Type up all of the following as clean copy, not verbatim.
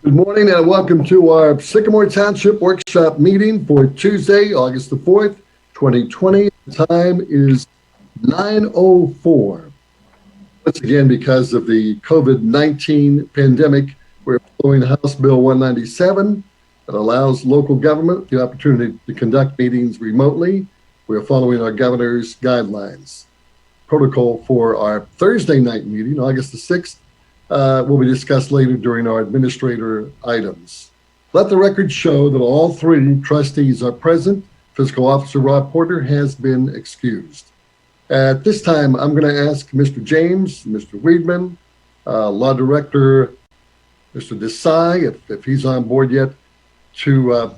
Good morning and welcome to our Sycamore Township workshop meeting for Tuesday, August the 4th, 2020. The time is 9:04. Once again, because of the COVID-19 pandemic, we're following House Bill 197 that allows local government the opportunity to conduct meetings remotely. We're following our governor's guidelines. Protocol for our Thursday night meeting, August the 6th, will be discussed later during our administrator items. Let the record show that all three trustees are present. Fiscal Officer Rob Porter has been excused. At this time, I'm going to ask Mr. James, Mr. Weidman, Law Director, Mr. Desai, if he's on board yet, to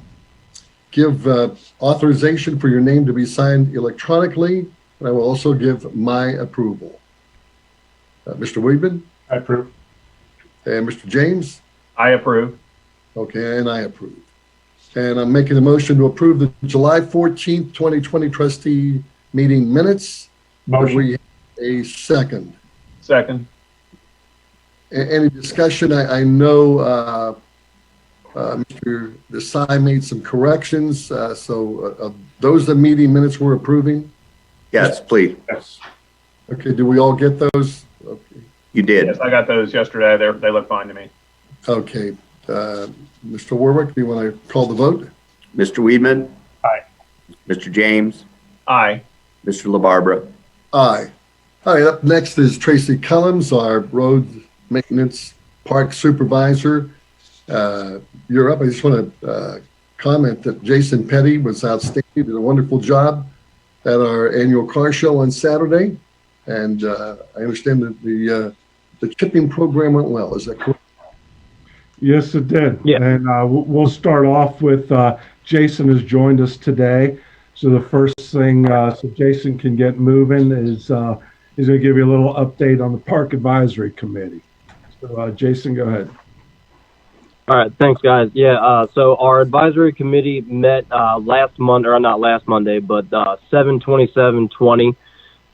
give authorization for your name to be signed electronically. And I will also give my approval. Mr. Weidman? I approve. And Mr. James? I approve. Okay, and I approve. And I'm making a motion to approve the July 14th, 2020 trustee meeting minutes. Motion. We have a second. Second. Any discussion? I know Mr. Desai made some corrections. So those are the meeting minutes we're approving? Yes, please. Yes. Okay, do we all get those? Okay. You did. Yes, I got those yesterday. They look fine to me. Okay. Mr. Warwick, do you want to call the vote? Mr. Weidman? Aye. Mr. James? Aye. Mr. LaBarbera? Aye. All right, up next is Tracy Cullums, our road maintenance park supervisor. You're up. I just want to comment that Jason Petty was outstanding, did a wonderful job at our annual car show on Saturday. And I understand that the chipping program went well. Is that correct? Yes, it did. Yeah. And we'll start off with Jason has joined us today. So the first thing, so Jason can get moving, is he's going to give you a little update on the Park Advisory Committee. So Jason, go ahead. All right, thanks, guys. Yeah, so our advisory committee met last Monday, or not last Monday, but 7/27/20.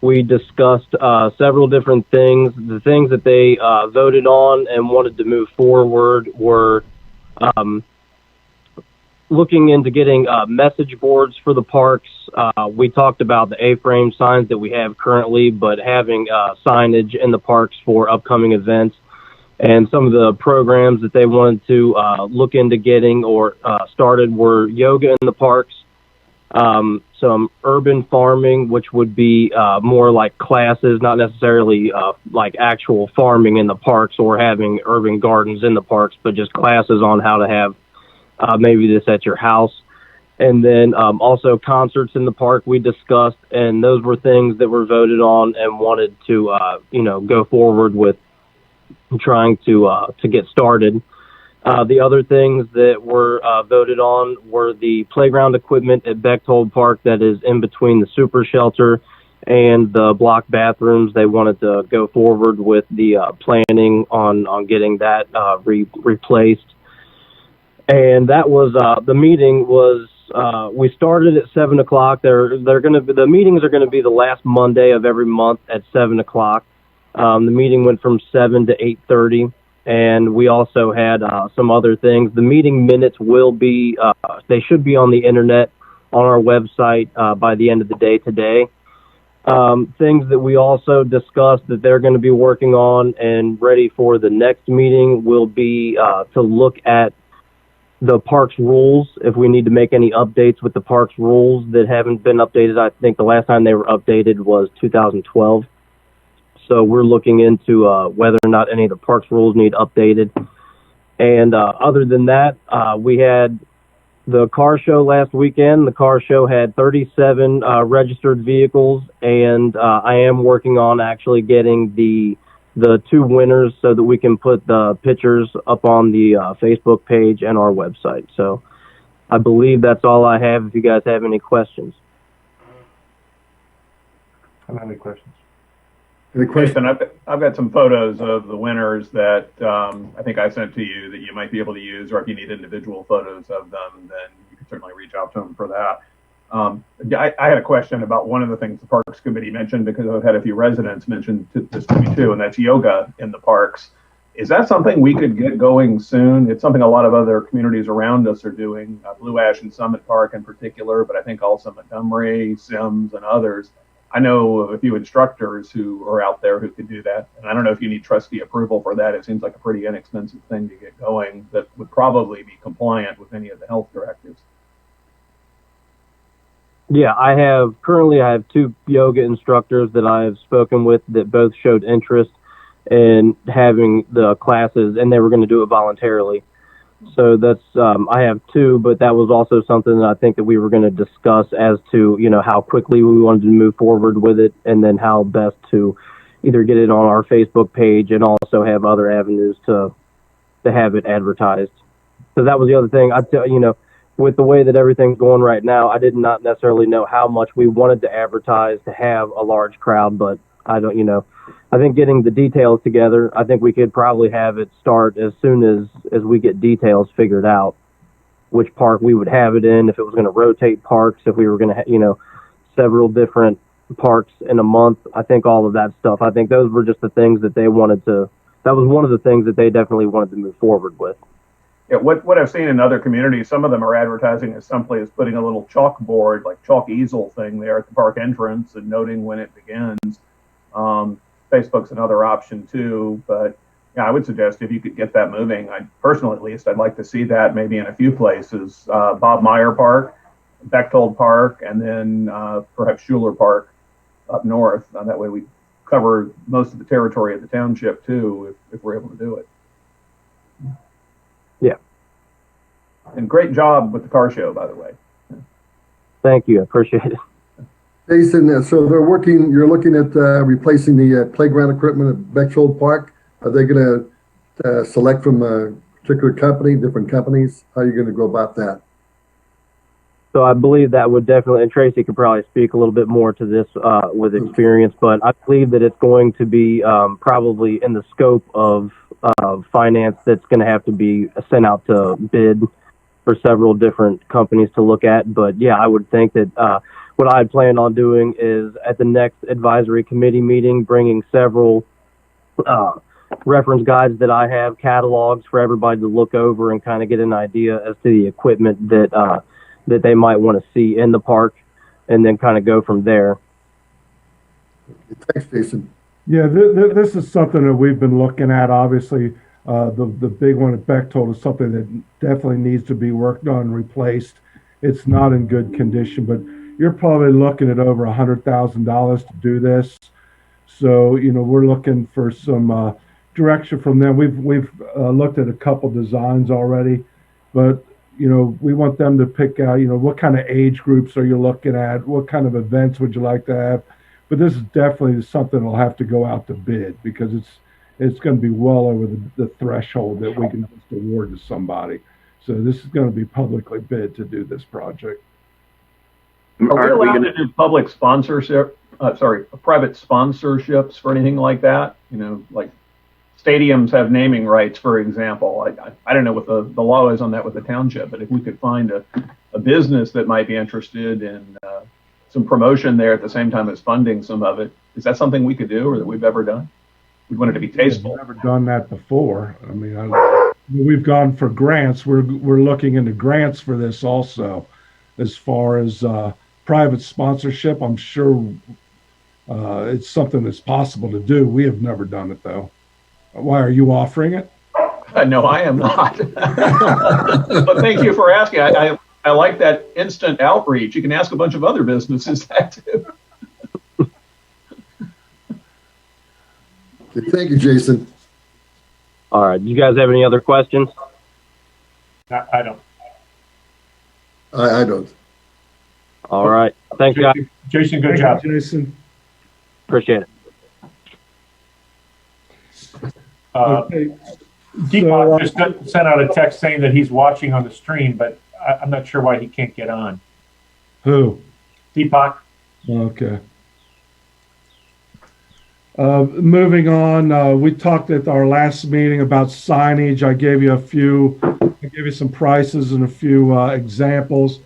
We discussed several different things. The things that they voted on and wanted to move forward were looking into getting message boards for the parks. We talked about the A-frame signs that we have currently, but having signage in the parks for upcoming events. And some of the programs that they wanted to look into getting or started were yoga in the parks, some urban farming, which would be more like classes, not necessarily like actual farming in the parks or having urban gardens in the parks, but just classes on how to have maybe this at your house. And then also concerts in the park we discussed, and those were things that were voted on and wanted to, go forward with trying to get started. The other things that were voted on were the playground equipment at Bechtold Park that is in between the super shelter and the block bathrooms. They wanted to go forward with the planning on getting that replaced. And that was the meeting was we started at 7 o'clock. The meetings are going to be the last Monday of every month at 7 o'clock. The meeting went from 7 to 8:30. And we also had some other things. The meeting minutes will be, they should be on the internet on our website by the end of the day today. Things that we also discussed that they're going to be working on and ready for the next meeting will be to look at the parks rules, if we need to make any updates with the parks rules that haven't been updated. I think the last time they were updated was 2012. So we're looking into whether or not any of the parks rules need updated. And other than that, we had the car show last weekend. The car show had 37 registered vehicles, and I am working on actually getting the two winners so that we can put the pictures up on the Facebook page and our website. So I believe that's all I have. If you guys have any questions. I don't have any questions. Any questions? Jason, I've got some photos of the winners that I think I sent to you that you might be able to use, or if you need individual photos of them, then you can certainly reach out to them for that. I had a question about one of the things the Parks Committee mentioned, because I've had a few residents mention this to me too, and that's yoga in the parks. Is that something we could get going soon? It's something a lot of other communities around us are doing, Blue Ash and Summit Park in particular, but I think also Montgomery, Sims, and others. I know of a few instructors who are out there who could do that. And I don't know if you need trustee approval for that. It seems like a pretty inexpensive thing to get going that would probably be compliant with any of the health directives. Yeah, I have 2 yoga instructors that I have spoken with that both showed interest in having the classes, and they were going to do it voluntarily. So that's, I have 2, but that was also something that I think that we were going to discuss as to, how quickly we wanted to move forward with it, and then how best to either get it on our Facebook page and also have other avenues to have it advertised. So that was the other thing. With the way that everything's going right now, I did not necessarily know how much we wanted to advertise to have a large crowd, but I think getting the details together, I think we could probably have it start as soon as we get details figured out, which park we would have it in, if it was going to rotate parks, if we were going to, several different parks in a month. I think all of that stuff, I think those were just the things that they wanted to, that was one of the things that they definitely wanted to move forward with. Yeah, what I've seen in other communities, some of them are advertising as simply as putting a little chalkboard, like chalk easel thing there at the park entrance and noting when it begins. Facebook's another option too, but yeah, I would suggest if you could get that moving, I personally, at least, I'd like to see that maybe in a few places, Bob Meyer Park, Bechtold Park, and then perhaps Schuler Park up north. That way we cover most of the territory of the township too, if we're able to do it. Yeah. And great job with the car show, by the way. Thank you. I appreciate it. Jason, so you're looking at replacing the playground equipment at Bechtold Park. Are they going to select from a particular company, different companies? How are you going to go about that? So I believe that would definitely, and Tracy could probably speak a little bit more to this with experience, but I believe that it's going to be probably in the scope of finance that's going to have to be sent out to bid for several different companies to look at. But yeah, I would think that what I had planned on doing is at the next advisory committee meeting, bringing several reference guides that I have, catalogs for everybody to look over and kind of get an idea as to the equipment that they might want to see in the park, and then kind of go from there. Thanks, Jason. Yeah, this is something that we've been looking at. Obviously, the big one at Bechtold is something that definitely needs to be worked on and replaced. It's not in good condition, but you're probably looking at over $100,000 to do this. So, we're looking for some direction from them. We've looked at a couple designs already, but we want them to pick out, what kind of age groups are you looking at? What kind of events would you like to have? But this is definitely something that'll have to go out to bid, because it's going to be well over the threshold that we can just award to somebody. So this is going to be publicly bid to do this project. Are we allowed to do public sponsorship? Private sponsorships for anything like that? Like stadiums have naming rights, for example. I don't know what the law is on that with the township, but if we could find a business that might be interested in some promotion there at the same time as funding some of it, is that something we could do or that we've ever done? We want it to be tasteful. We've never done that before. I mean, we've gone for grants. We're looking into grants for this also. As far as private sponsorship, I'm sure it's something that's possible to do. We have never done it though. Why, are you offering it? No, I am not. But thank you for asking. I like that instant outreach. You can ask a bunch of other businesses that too. Okay, thank you, Jason. All right. You guys have any other questions? I don't. I don't. All right. Thanks, guys. Jason, good job. Jason. Appreciate it. Okay. Deepak just sent out a text saying that he's watching on the stream, but I'm not sure why he can't get on. Who? Deepak. Okay. Moving on, we talked at our last meeting about signage. I gave you some prices and a few examples.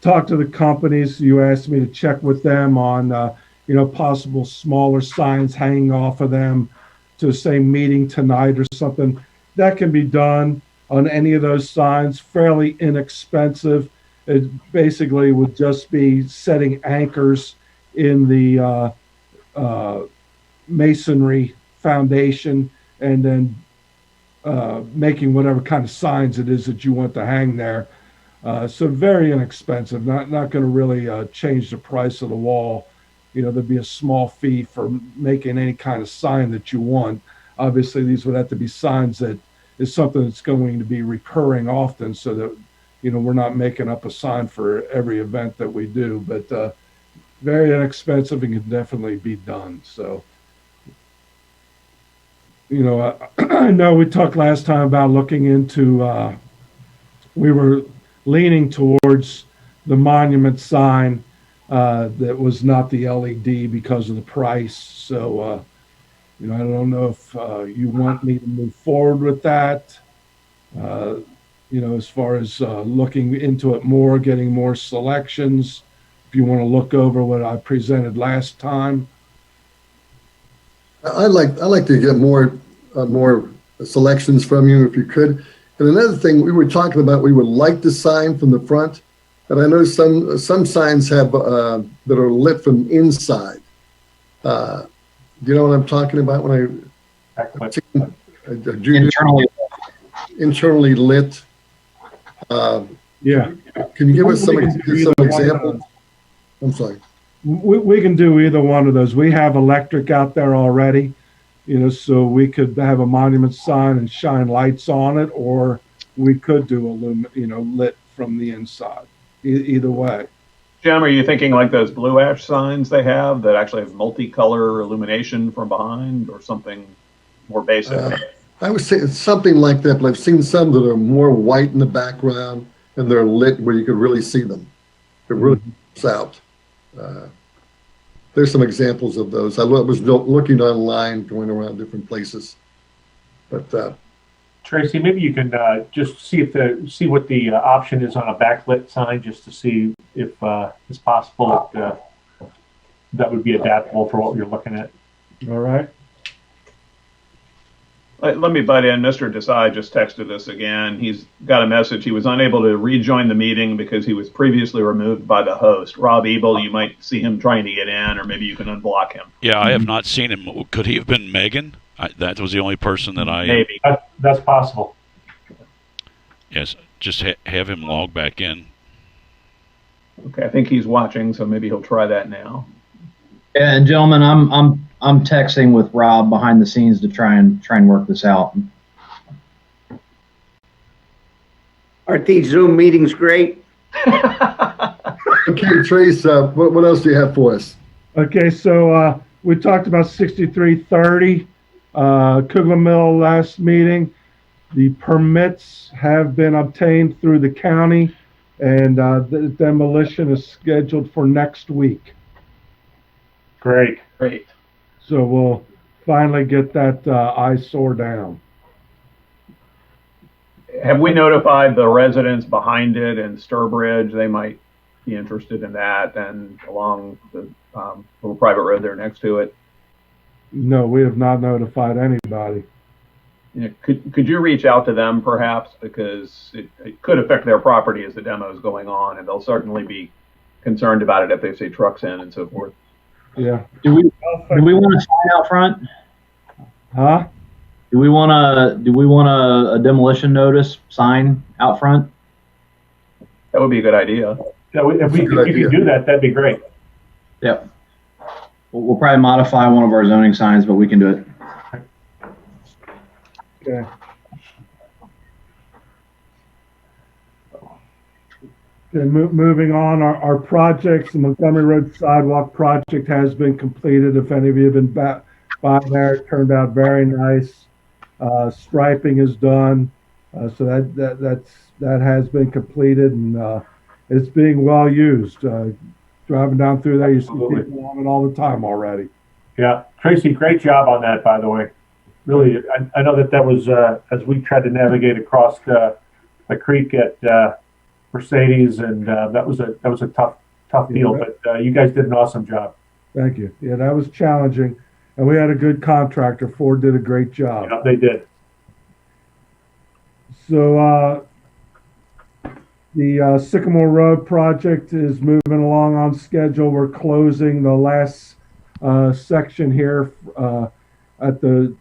Talked to the companies. You asked me to check with them on, possible smaller signs hanging off of them. to say meeting tonight or something, that can be done on any of those signs, fairly inexpensive. It basically would just be setting anchors in the masonry foundation and then making whatever kind of signs it is that you want to hang there. So very inexpensive, not going to really change the price of the wall. You know, there'd be a small fee for making any kind of sign that you want. Obviously, these would have to be signs that is something that's going to be recurring often, so that, you know, we're not making up a sign for every event that we do, but very inexpensive and can definitely be done. So, you know, I know we talked last time about looking into, we were leaning towards the monument sign that was not the LED because of the price. So, you know, I don't know if you want me to move forward with that. You know, as far as looking into it more, getting more selections, if you want to look over what I presented last time. I'd like to get more selections from you if you could. And another thing we were talking about, we would like the sign from the front, but I know some signs have that are lit from inside. Do you know what I'm talking about when I internally lit? Yeah. Can you give us some examples? I'm sorry. We can do either one of those. We have electric out there already, you know, so we could have a monument sign and shine lights on it, or we could do lit from the inside. Either way. Jim, are you thinking like those blue ash signs they have that actually have multicolor illumination from behind, or something more basic? I would say it's something like that, but I've seen some that are more white in the background and they're lit where you could really see them. It really pops out. There's some examples of those. I was looking online, going around different places. But Tracy, maybe you can just see what the option is on a backlit sign, just to see if it's possible that would be adaptable for what you're looking at. All right. Let me butt in. Mr. Desai just texted us again. He's got a message. He was unable to rejoin the meeting because he was previously removed by the host. Rob Ebel, you might see him trying to get in, or maybe you can unblock him. Yeah, I have not seen him. Could he have been Megan? That was the only person that I... Maybe. That's possible. Yes, just have him log back in. Okay, I think he's watching, so maybe he'll try that now. Yeah, and gentlemen, I'm texting with Rob behind the scenes to try and work this out. Aren't these Zoom meetings great? okay, Trace, what else do you have for us? Okay, so we talked about 6330 Kugler Mill last meeting. The permits have been obtained through the county, and the demolition is scheduled for next week. Great. So we'll finally get that eyesore down. Have we notified the residents behind it in Sturbridge? They might be interested in that, and along the little private road there next to it. No, we have not notified anybody. Yeah, could you reach out to them perhaps, because it could affect their property as the demo is going on, and they'll certainly be concerned about it if they see trucks in and so forth. Yeah. Do we want a sign out front? Huh? Do we want a demolition notice sign out front? That would be a good idea. Yeah, if you could do that, that'd be great. Yep. We'll probably modify one of our zoning signs, but we can do it. Okay. Okay, moving on, our projects, the Montgomery Road Sidewalk project has been completed. If any of you have been by there, it turned out very nice. Striping is done, so that has been completed, and it's being well used. Driving down through there, you see people on it all the time already. Yeah, Tracy, great job on that, by the way. Really, I know that was as we tried to navigate across the creek at Mercedes, and that was a tough deal, but you guys did an awesome job. Thank you. Yeah, that was challenging. And we had a good contractor. Ford did a great job. Yeah, they did. So the Sycamore Road project is moving along on schedule. We're closing the last section here at the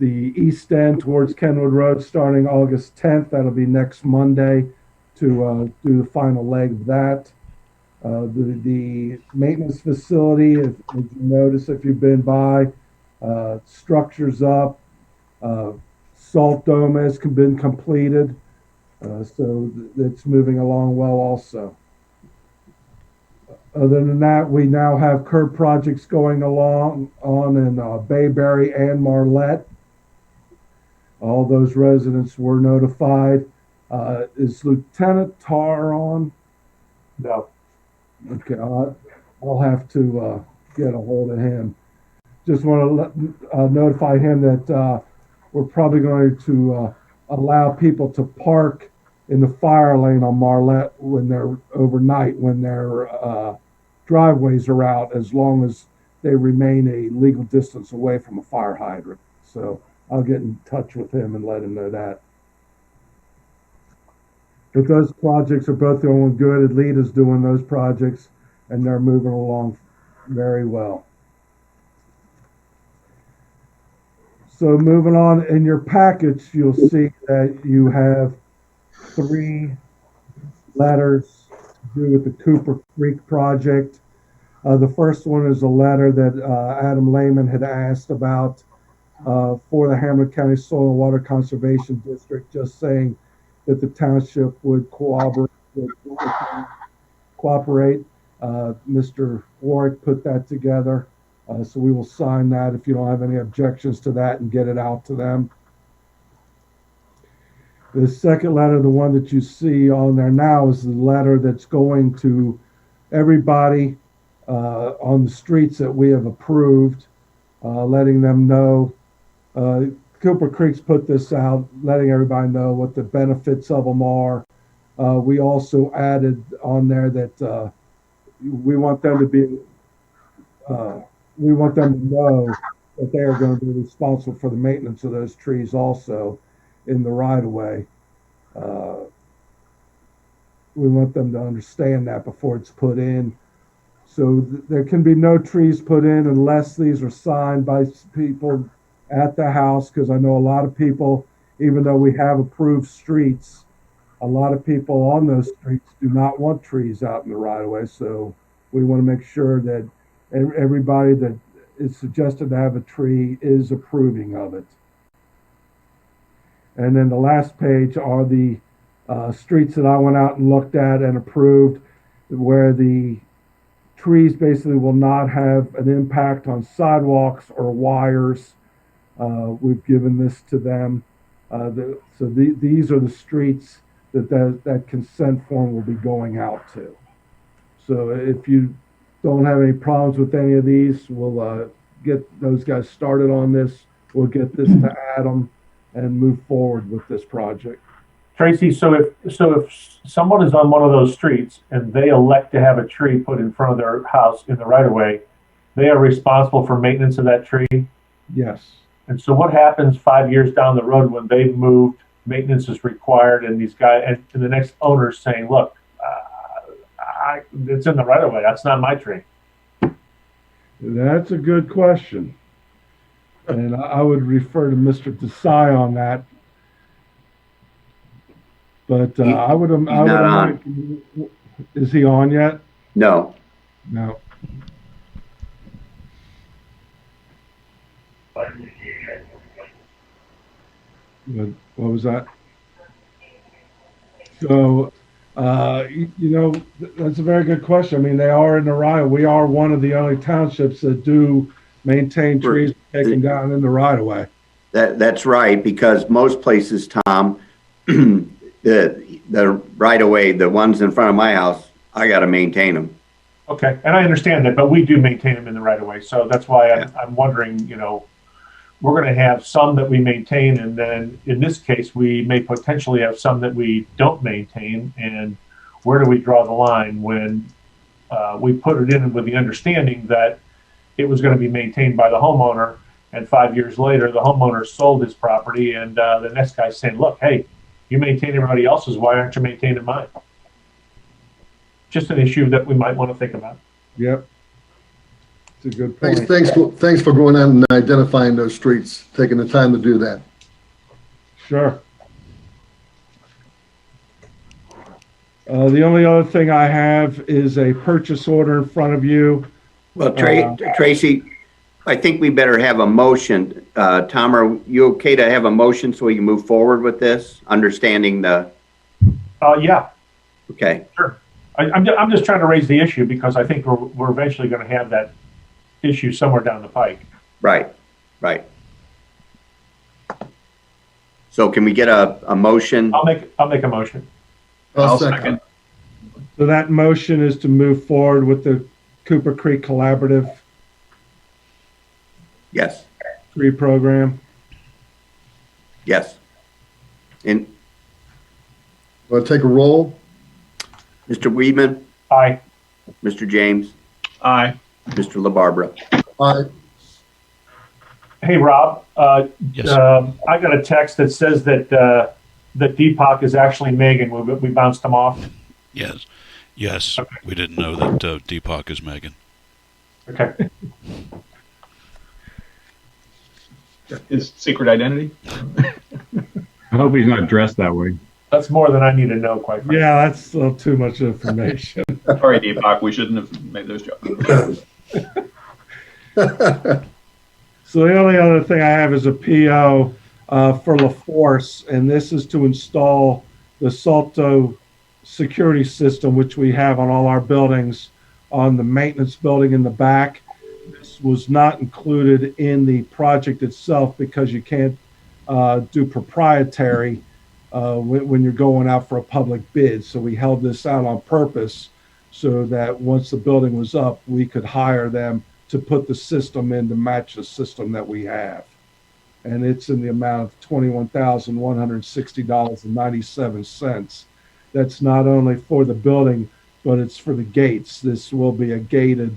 east end towards Kenwood Road starting August 10th. That'll be next Monday to do the final leg of that. The maintenance facility, if you notice if you've been by, structure's up, salt dome has been completed, so it's moving along well also. Other than that, we now have curb projects going along on in Bayberry and Marlette. All those residents were notified. Is Lieutenant Tar on? No. Okay, I'll have to get a hold of him. Just want to notify him that we're probably going to allow people to park in the fire lane on Marlette when they're overnight, when their driveways are out, as long as they remain a legal distance away from a fire hydrant. So I'll get in touch with him and let him know that. But those projects are both going good. Alita's doing those projects, and they're moving along very well. So moving on, in your package, you'll see that you have 3 letters to do with the Cooper Creek project. The first one is a letter that Adam Lehman had asked about for the Hamilton County Soil and Water Conservation District, just saying that the township would cooperate. Mr. Warwick put that together, so we will sign that if you don't have any objections to that and get it out to them. The second letter, the one that you see on there now, is the letter that's going to everybody on the streets that we have approved, letting them know. Cooper Creek's put this out, letting everybody know what the benefits of them are. We also added on there that we want them to know that they are going to be responsible for the maintenance of those trees also in the right of way. We want them to understand that before it's put in. So there can be no trees put in unless these are signed by people at the house, because I know a lot of people, even though we have approved streets, a lot of people on those streets do not want trees out in the right of way. So we want to make sure that everybody that is suggested to have a tree is approving of it. And then the last page are the streets that I went out and looked at and approved, where the trees basically will not have an impact on sidewalks or wires. We've given this to them. These are the streets that consent form will be going out to. So if you don't have any problems with any of these, we'll get those guys started on this. We'll get this to Adam and move forward with this project. Tracy, so if someone is on one of those streets and they elect to have a tree put in front of their house in the right of way, they are responsible for maintenance of that tree? Yes. And so what happens 5 years down the road when they've moved, maintenance is required, and these guys and the next owner's saying, look, it's in the right of way, that's not my tree? That's a good question. And I would refer to Mr. Desai on that. But I would not on. Is he on yet? No. No. What was that? So, that's a very good question. I mean, they are in the right. We are one of the only townships that do maintain trees taken down in the right of way. That's right, because most places, Tom, the right of way, the ones in front of my house, I got to maintain them. Okay, and I understand that, but we do maintain them in the right of way. So that's why I'm wondering, we're going to have some that we maintain, and then in this case, we may potentially have some that we don't maintain. And where do we draw the line when we put it in with the understanding that it was going to be maintained by the homeowner. And 5 years later, the homeowner sold his property, and the next guy's saying, look, hey, you maintain everybody else's, why aren't you maintaining mine? Just an issue that we might want to think about. Yep. It's a good point. Thanks for going out and identifying those streets, taking the time to do that. Sure. The only other thing I have is a purchase order in front of you. Well, Tracy, I think we better have a motion. Tom, are you okay to have a motion so we can move forward with this, understanding the? Yeah. Okay. Sure. I'm just trying to raise the issue because I think we're eventually going to have that issue somewhere down the pike. Right. So can we get a motion? I'll make a motion. I'll second. So that motion is to move forward with the Cooper Creek Collaborative Yes. tree program. Yes. And Want to take a roll? Mr. Weedman, Aye. Mr. James, Aye. Mr. LaBarbera. Aye. Hey, Rob. Yes. I got a text that says that Deepak is actually Megan. We bounced him off. Yes. Okay. We didn't know that Deepak is Megan. Okay. His secret identity? I hope he's not dressed that way. That's more than I need to know, quite frankly. Yeah, that's a little too much information. Sorry, Deepak, we shouldn't have made those jokes. So the only other thing I have is a PO for La Force, and this is to install the Salto Security system, which we have on all our buildings, on the maintenance building in the back. This was not included in the project itself because you can't do proprietary when you're going out for a public bid. So we held this out on purpose so that once the building was up, we could hire them to put the system in to match the system that we have. And it's in the amount of $21,160.97. That's not only for the building, but it's for the gates. This will be a gated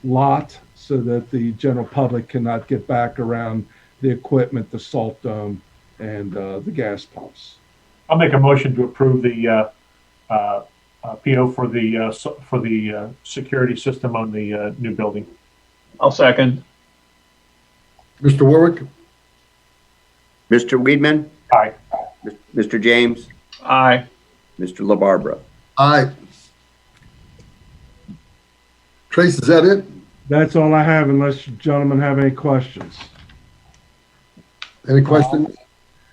lot so that the general public cannot get back around the equipment, the salt dome, and the gas pumps. I'll make a motion to approve the PO for the security system on the new building. I'll second. Mr. Warwick? Mr. Weedman, Aye. Mr. James, Aye. Mr. LaBarbera. Aye. Trace, is that it? That's all I have unless you gentlemen have any questions. Any questions?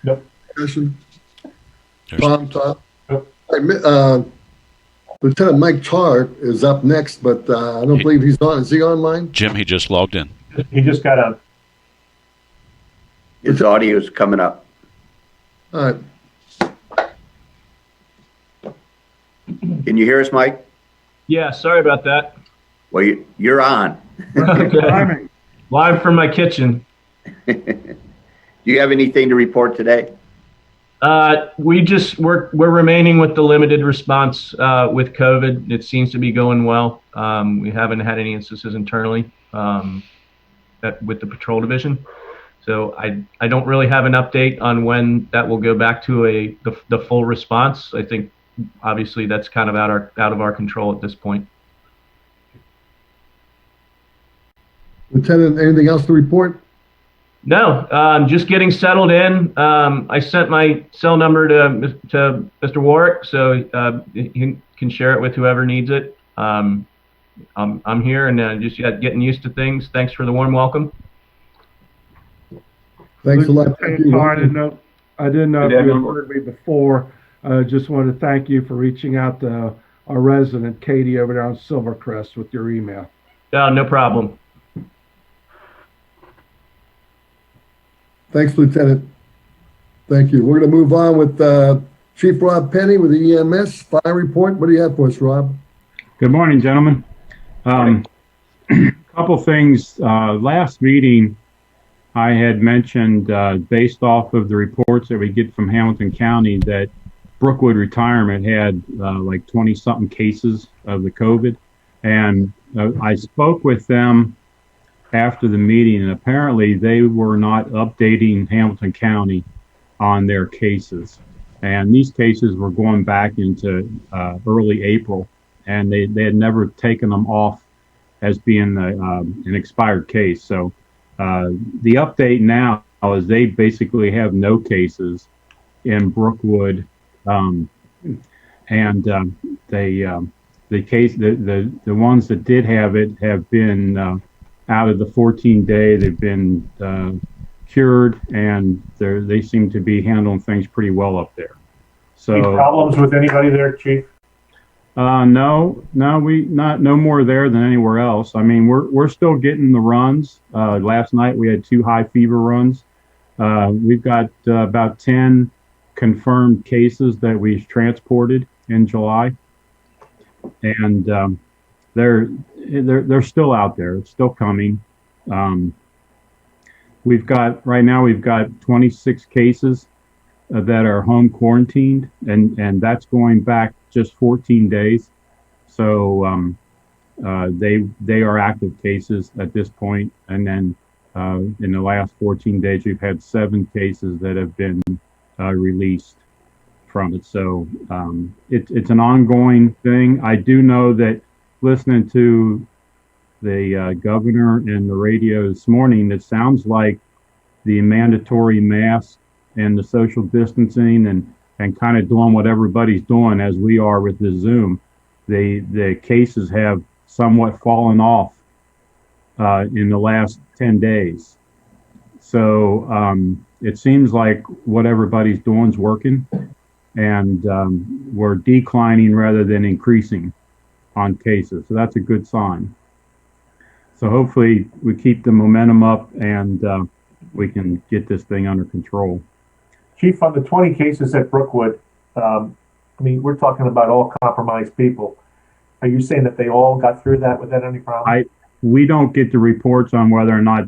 Nope. Discussion? There's- Tom? Nope. Lieutenant Mike Char is up next, but I don't believe he's on. Is he online? Jim, he just logged in. He just got on. His audio is coming up. All right. Can you hear us, Mike? Yeah, sorry about that. Well, you're on. Timing. Live from my kitchen. Do you have anything to report today? We're remaining with the limited response with COVID. It seems to be going well. We haven't had any instances internally with the patrol division. So I don't really have an update on when that will go back to the full response. I think obviously that's kind of out of our control at this point. Lieutenant, anything else to report? No, just getting settled in. I sent my cell number to Mr. Warwick, so he can share it with whoever needs it. I'm here and just getting used to things. Thanks for the warm welcome. Thanks a lot. Thank you. I didn't know if you had heard me before. I just wanted to thank you for reaching out to our resident, Katie, over there on Silvercrest with your email. No problem. Thanks, Lieutenant. Thank you. We're going to move on with Chief Rob Penny with the EMS Fire Report. What do you have for us, Rob? Good morning, gentlemen. Couple things. Last meeting, I had mentioned, based off of the reports that we get from Hamilton County, that Brookwood Retirement had like 20-something cases of the COVID. And I spoke with them after the meeting, and apparently they were not updating Hamilton County on their cases. And these cases were going back into early April, and they had never taken them off as being an expired case. So the update now is they basically have no cases in Brookwood, and the ones that did have it have been out of the 14-day. They've been cured, and they seem to be handling things pretty well up there. So Any problems with anybody there, Chief? no, no more there than anywhere else. I mean, we're still getting the runs. Last night we had 2 high fever runs. We've got about 10 confirmed cases that we've transported in July, and they're still out there. It's still coming. Right now we've got 26 cases that are home quarantined, and that's going back just 14 days. So they are active cases at this point. And then in the last 14 days, we've had 7 cases that have been released from it. So it's an ongoing thing. I do know that listening to the governor and the radio this morning, it sounds like the mandatory mask and the social distancing and kind of doing what everybody's doing as we are with the Zoom, the cases have somewhat fallen off in the last 10 days. So it seems like what everybody's doing is working, and we're declining rather than increasing on cases. So that's a good sign. So hopefully we keep the momentum up, and we can get this thing under control. Chief, on the 20 cases at Brookwood, I mean, we're talking about all compromised people. Are you saying that they all got through that without any problem? We don't get the reports on whether or not,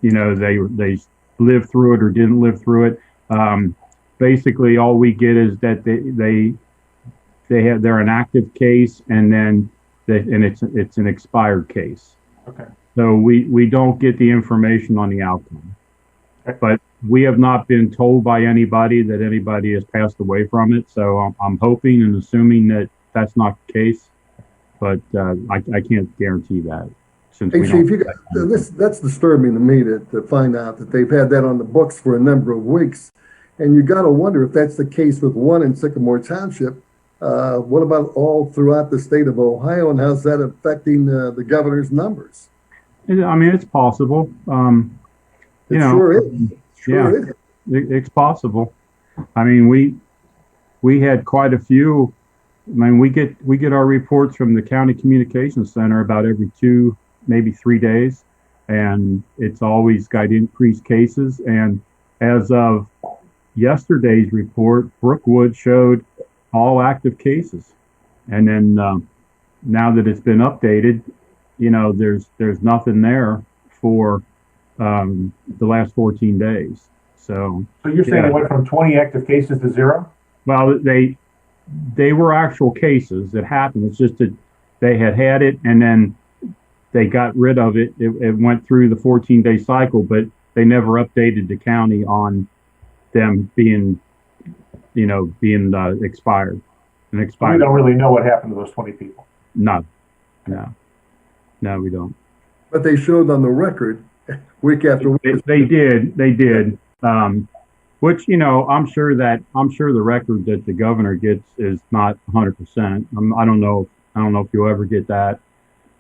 they lived through it or didn't live through it. Basically, all we get is that they're an active case, and then it's an expired case. Okay. So we don't get the information on the outcome. Okay. But we have not been told by anybody that anybody has passed away from it. So I'm hoping and assuming that that's not the case, but I can't guarantee that. Since Hey, Chief, that's disturbing to me to find out that they've had that on the books for a number of weeks. And you got to wonder if that's the case with one in Sycamore Township. What about all throughout the state of Ohio, and how's that affecting the governor's numbers? I mean, it's possible. Sure is. Sure is. It's possible. I mean, we had quite a few. I mean, we get our reports from the county communications center about every 2, maybe 3 days, and it's always got increased cases. And as of yesterday's report, Brookwood showed all active cases. And then now that it's been updated, there's nothing there for the last 14 days. So you're saying it went from 20 active cases to 0? Well, they were actual cases that happened. It's just that they had it, and then they got rid of it. It went through the 14-day cycle, but they never updated the county on them being expired. And expired. We don't really know what happened to those 20 people. No, we don't. But they showed on the record week after week. They did. Which, I'm sure the record that the governor gets is not 100%. I don't know if you'll ever get that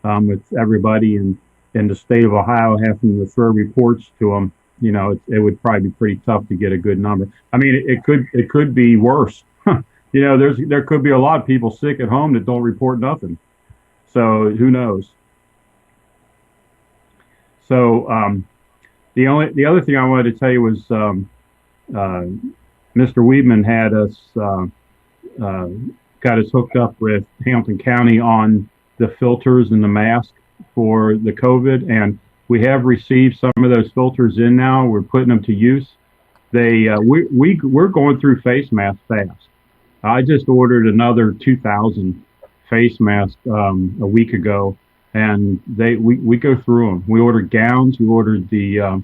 with everybody in the state of Ohio having to throw reports to them. It would probably be pretty tough to get a good number. I mean, it could be worse. There could be a lot of people sick at home that don't report nothing. So who knows? So the other thing I wanted to tell you was Mr. Weedman had got us hooked up with Hamilton County on the filters and the mask for the COVID, and we have received some of those filters in now. We're putting them to use. We're going through face masks fast. I just ordered another 2,000 face masks a week ago, and we go through them. We ordered gowns, we ordered the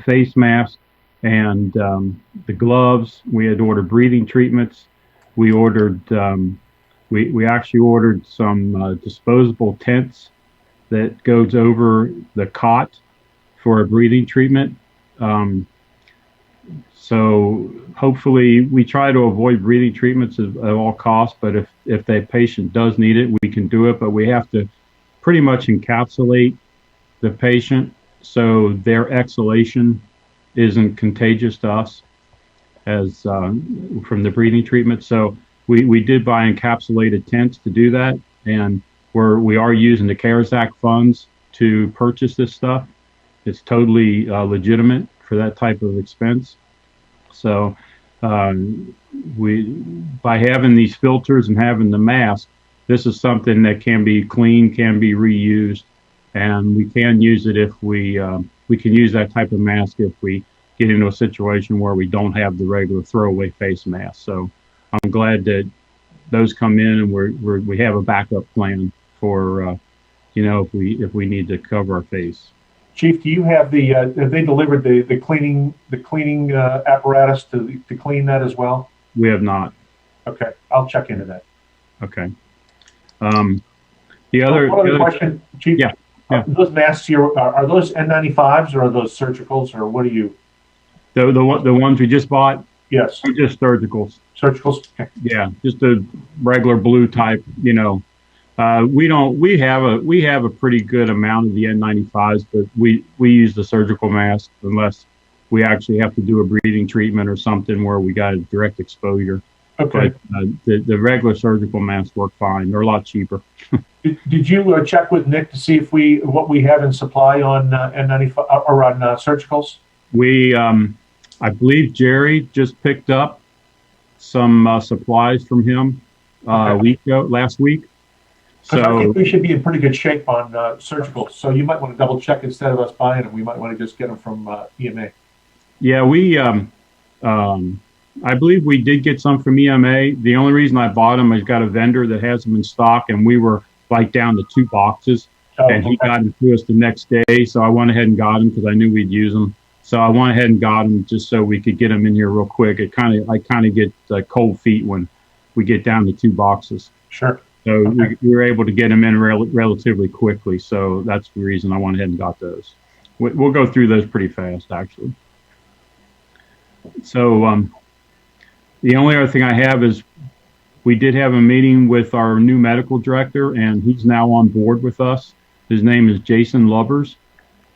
face mask and the gloves. We had ordered breathing treatments. We ordered we actually ordered some disposable tents that goes over the cot for a breathing treatment. So hopefully we try to avoid breathing treatments at all costs, but if the patient does need it, we can do it, but we have to pretty much encapsulate the patient so their exhalation isn't contagious to us as from the breathing treatment. So we did buy encapsulated tents to do that, and we are using the CARES Act funds to purchase this stuff. It's totally legitimate for that type of expense. So by having these filters and having the mask, this is something that can be cleaned, can be reused, and we can use it if we can use that type of mask if we get into a situation where we don't have the regular throwaway face mask. So I'm glad that those come in and we have a backup plan for if we need to cover our face. Chief, do you have have they delivered the cleaning apparatus to clean that as well? We have not. Okay, I'll check into that. Okay. The other question, Chief. Yeah. Those masks here, are those N95s or are those surgicals, or what are you? The ones we just bought? Yes. They're just surgicals. Surgicals? Okay. Yeah, just a regular blue type, we have a pretty good amount of the N95s, but we use the surgical mask unless we actually have to do a breathing treatment or something where we got a direct exposure. Okay. But the regular surgical masks work fine. They're a lot cheaper. Did you check with Nick to see what we have in supply on N95 or on surgicals? We, I believe Jerry just picked up some supplies from him last week. So I think we should be in pretty good shape on surgicals. So you might want to double check instead of us buying them. We might want to just get them from EMA. Yeah, I believe we did get some from EMA. The only reason I bought them, I got a vendor that has them in stock, and we were like down to 2 boxes, and he got them to us the next day. So I went ahead and got them because I knew we'd use them. So I went ahead and got them just so we could get them in here real quick. I kind of get cold feet when we get down to 2 boxes. Sure. So we were able to get them in relatively quickly. So that's the reason I went ahead and got those. We'll go through those pretty fast, actually. So the only other thing I have is we did have a meeting with our new medical director, and he's now on board with us. His name is Jason Lubbers.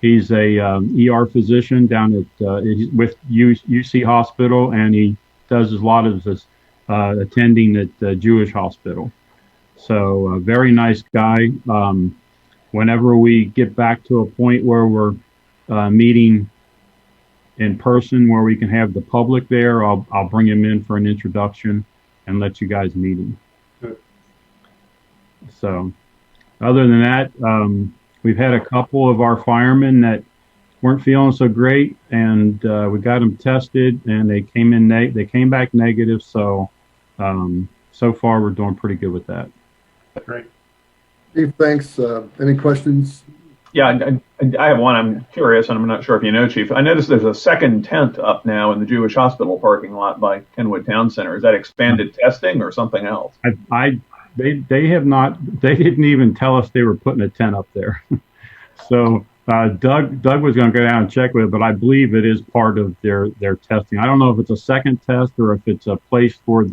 He's a ER physician down at with UC Hospital, and he does a lot of his attending at the Jewish Hospital. So a very nice guy. Whenever we get back to a point where we're meeting in person, where we can have the public there, I'll bring him in for an introduction and let you guys meet him. Good. So other than that, we've had a couple of our firemen that weren't feeling so great, and we got them tested, and they came back negative. So so far we're doing pretty good with that. Great. Steve, thanks. Any questions? Yeah, I have one. I'm curious, and I'm not sure if you know, Chief. I noticed there's a second tent up now in the Jewish Hospital parking lot by Kenwood Town Center. Is that expanded testing or something else? They have not. They didn't even tell us they were putting a tent up there. So Doug was going to go down and check with it, but I believe it is part of their testing. I don't know if it's a second test or if it's a place for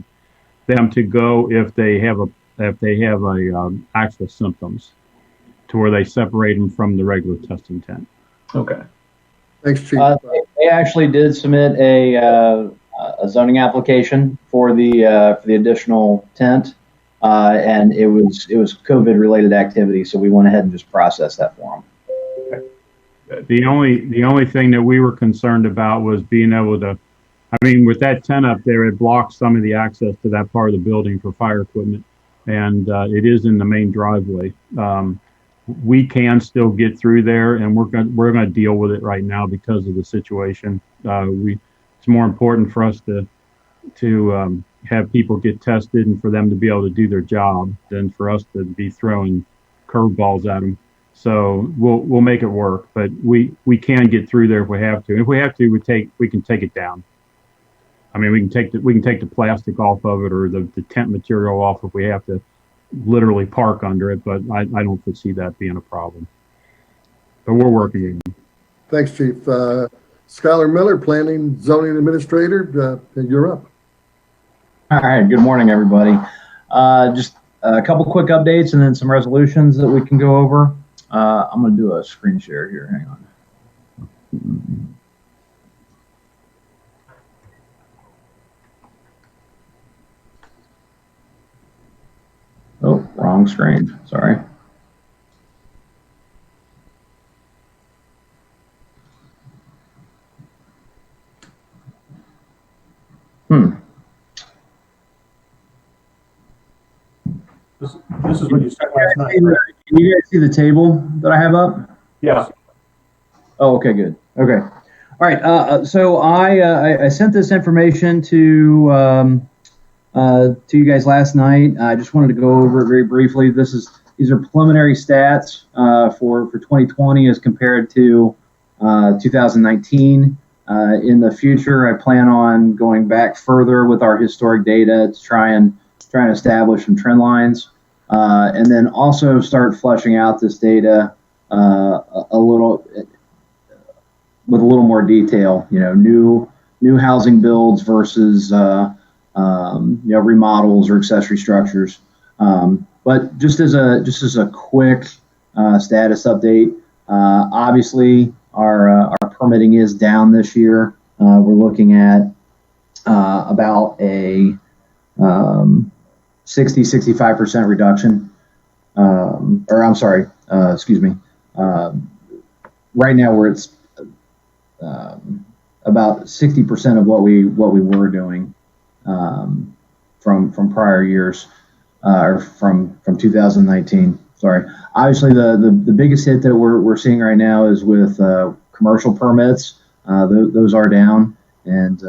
them to go if they have actual symptoms, to where they separate them from the regular testing tent. Okay. Thanks, Chief. They actually did submit a zoning application for the additional tent, and it was COVID related activity, so we went ahead and just processed that for them. The only thing that we were concerned about was being able to, with that tent up there, it blocks some of the access to that part of the building for fire equipment, and it is in the main driveway. We can still get through there, and we're going to deal with it right now because of the situation. It's more important for us to have people get tested and for them to be able to do their job than for us to be throwing curveballs at them. So we'll make it work, but we can get through there if we have to. If we have to, we can take it down. I mean, we can take the plastic off of it or the tent material off if we have to literally park under it, but I don't foresee that being a problem. But we're working. Thanks, Chief. Skylar Miller, Planning Zoning Administrator, you're up. All right. Good morning, everybody. Just a couple quick updates and then some resolutions that we can go over. I'm going to do a screen share here. Hang on. Oh, wrong screen. Sorry. This is what you said last night. Can you guys see the table that I have up? Yeah. Oh, okay, good. Okay. All right. So I sent this information to you guys last night. I just wanted to go over it very briefly. These are preliminary stats for 2020 as compared to 2019. In the future, I plan on going back further with our historic data to try and establish some trend lines, and then also start fleshing out this data a little with a little more detail. You know, new housing builds versus remodels or accessory structures. But just as a quick status update, obviously our permitting is down this year. We're looking at about a 65% reduction. Right now we're at about 60% of what we were doing from prior years, or from 2019. Sorry. Obviously, the biggest hit that we're seeing right now is with commercial permits. Those are down, and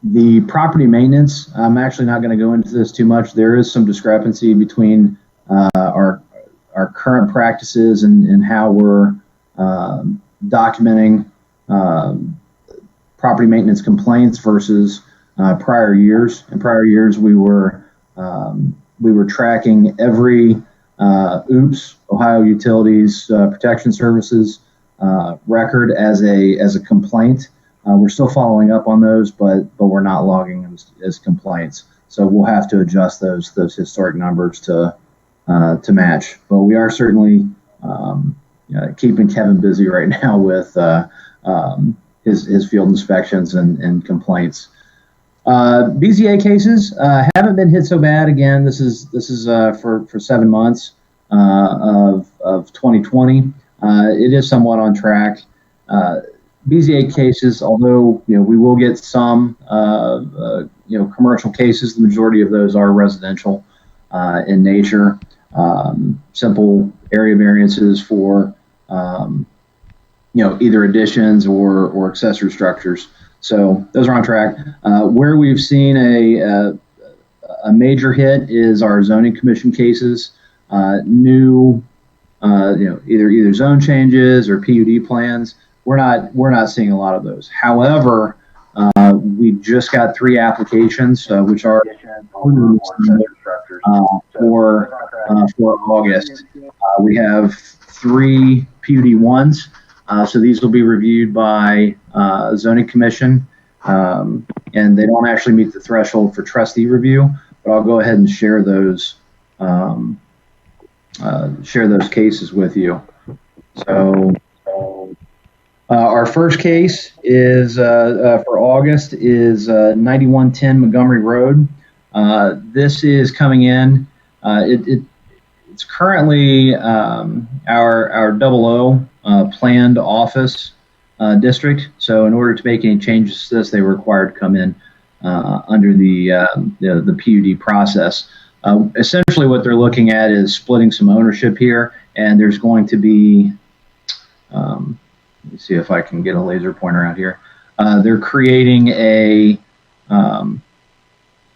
the property maintenance. I'm actually not going to go into this too much. There is some discrepancy between our current practices and how we're documenting property maintenance complaints versus prior years. In prior years, we were tracking every Ohio Utilities Protection Services record as a complaint. We're still following up on those, but we're not logging them as complaints. So we'll have to adjust those historic numbers to match. But we are certainly keeping Kevin busy right now with his field inspections and complaints. BZA cases haven't been hit so bad. Again, this is for 7 months of 2020. It is somewhat on track. BZA cases, although we will get some commercial cases, the majority of those are residential in nature. Simple area variances for either additions or accessory structures. So those are on track. Where we've seen a major hit is our zoning commission cases. New either zone changes or PUD plans. We're not seeing a lot of those. However, we just got 3 applications, which are for August. We have 3 PUD1s, so these will be reviewed by zoning commission, and they don't actually meet the threshold for trustee review. But I'll go ahead and share those cases with you. So. Our first case is for August is 9110 Montgomery Road. This is coming in. It's currently our 00 planned office district. So in order to make any changes to this, they were required to come in under the PUD process. Essentially, what they're looking at is splitting some ownership here, and there's going to be. Let me see if I can get a laser pointer out here. They're creating a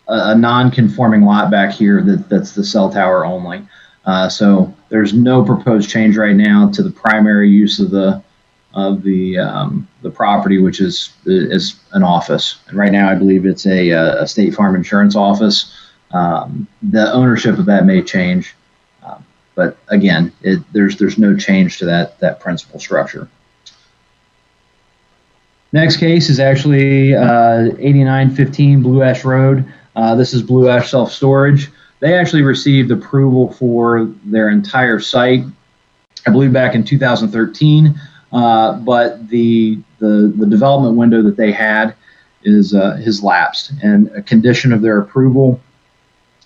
non-conforming lot back here that's the cell tower only. So there's no proposed change right now to the primary use of the property, which is an office. And right now, I believe it's a State Farm insurance office. The ownership of that may change, but again, there's no change to that principal structure. Next case is actually 8915 Blue Ash Road. This is Blue Ash Self Storage. They actually received approval for their entire site, I believe, back in 2013. But the development window that they had has lapsed, and a condition of their approval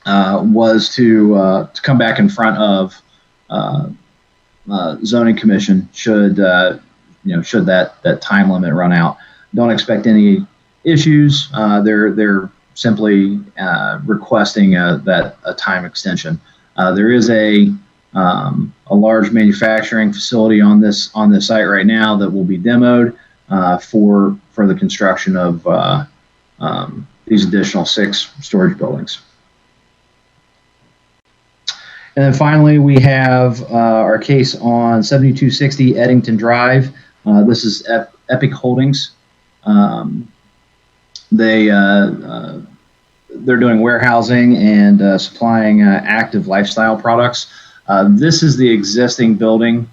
was to come back in front of zoning commission should that time limit run out. Don't expect any issues. They're simply requesting a time extension. There is a large manufacturing facility on this site right now that will be demoed for the construction of these additional 6 storage buildings. And then finally, we have our case on 7260 Eddington Drive. This is Epic Holdings. They're doing warehousing and supplying active lifestyle products. This is the existing building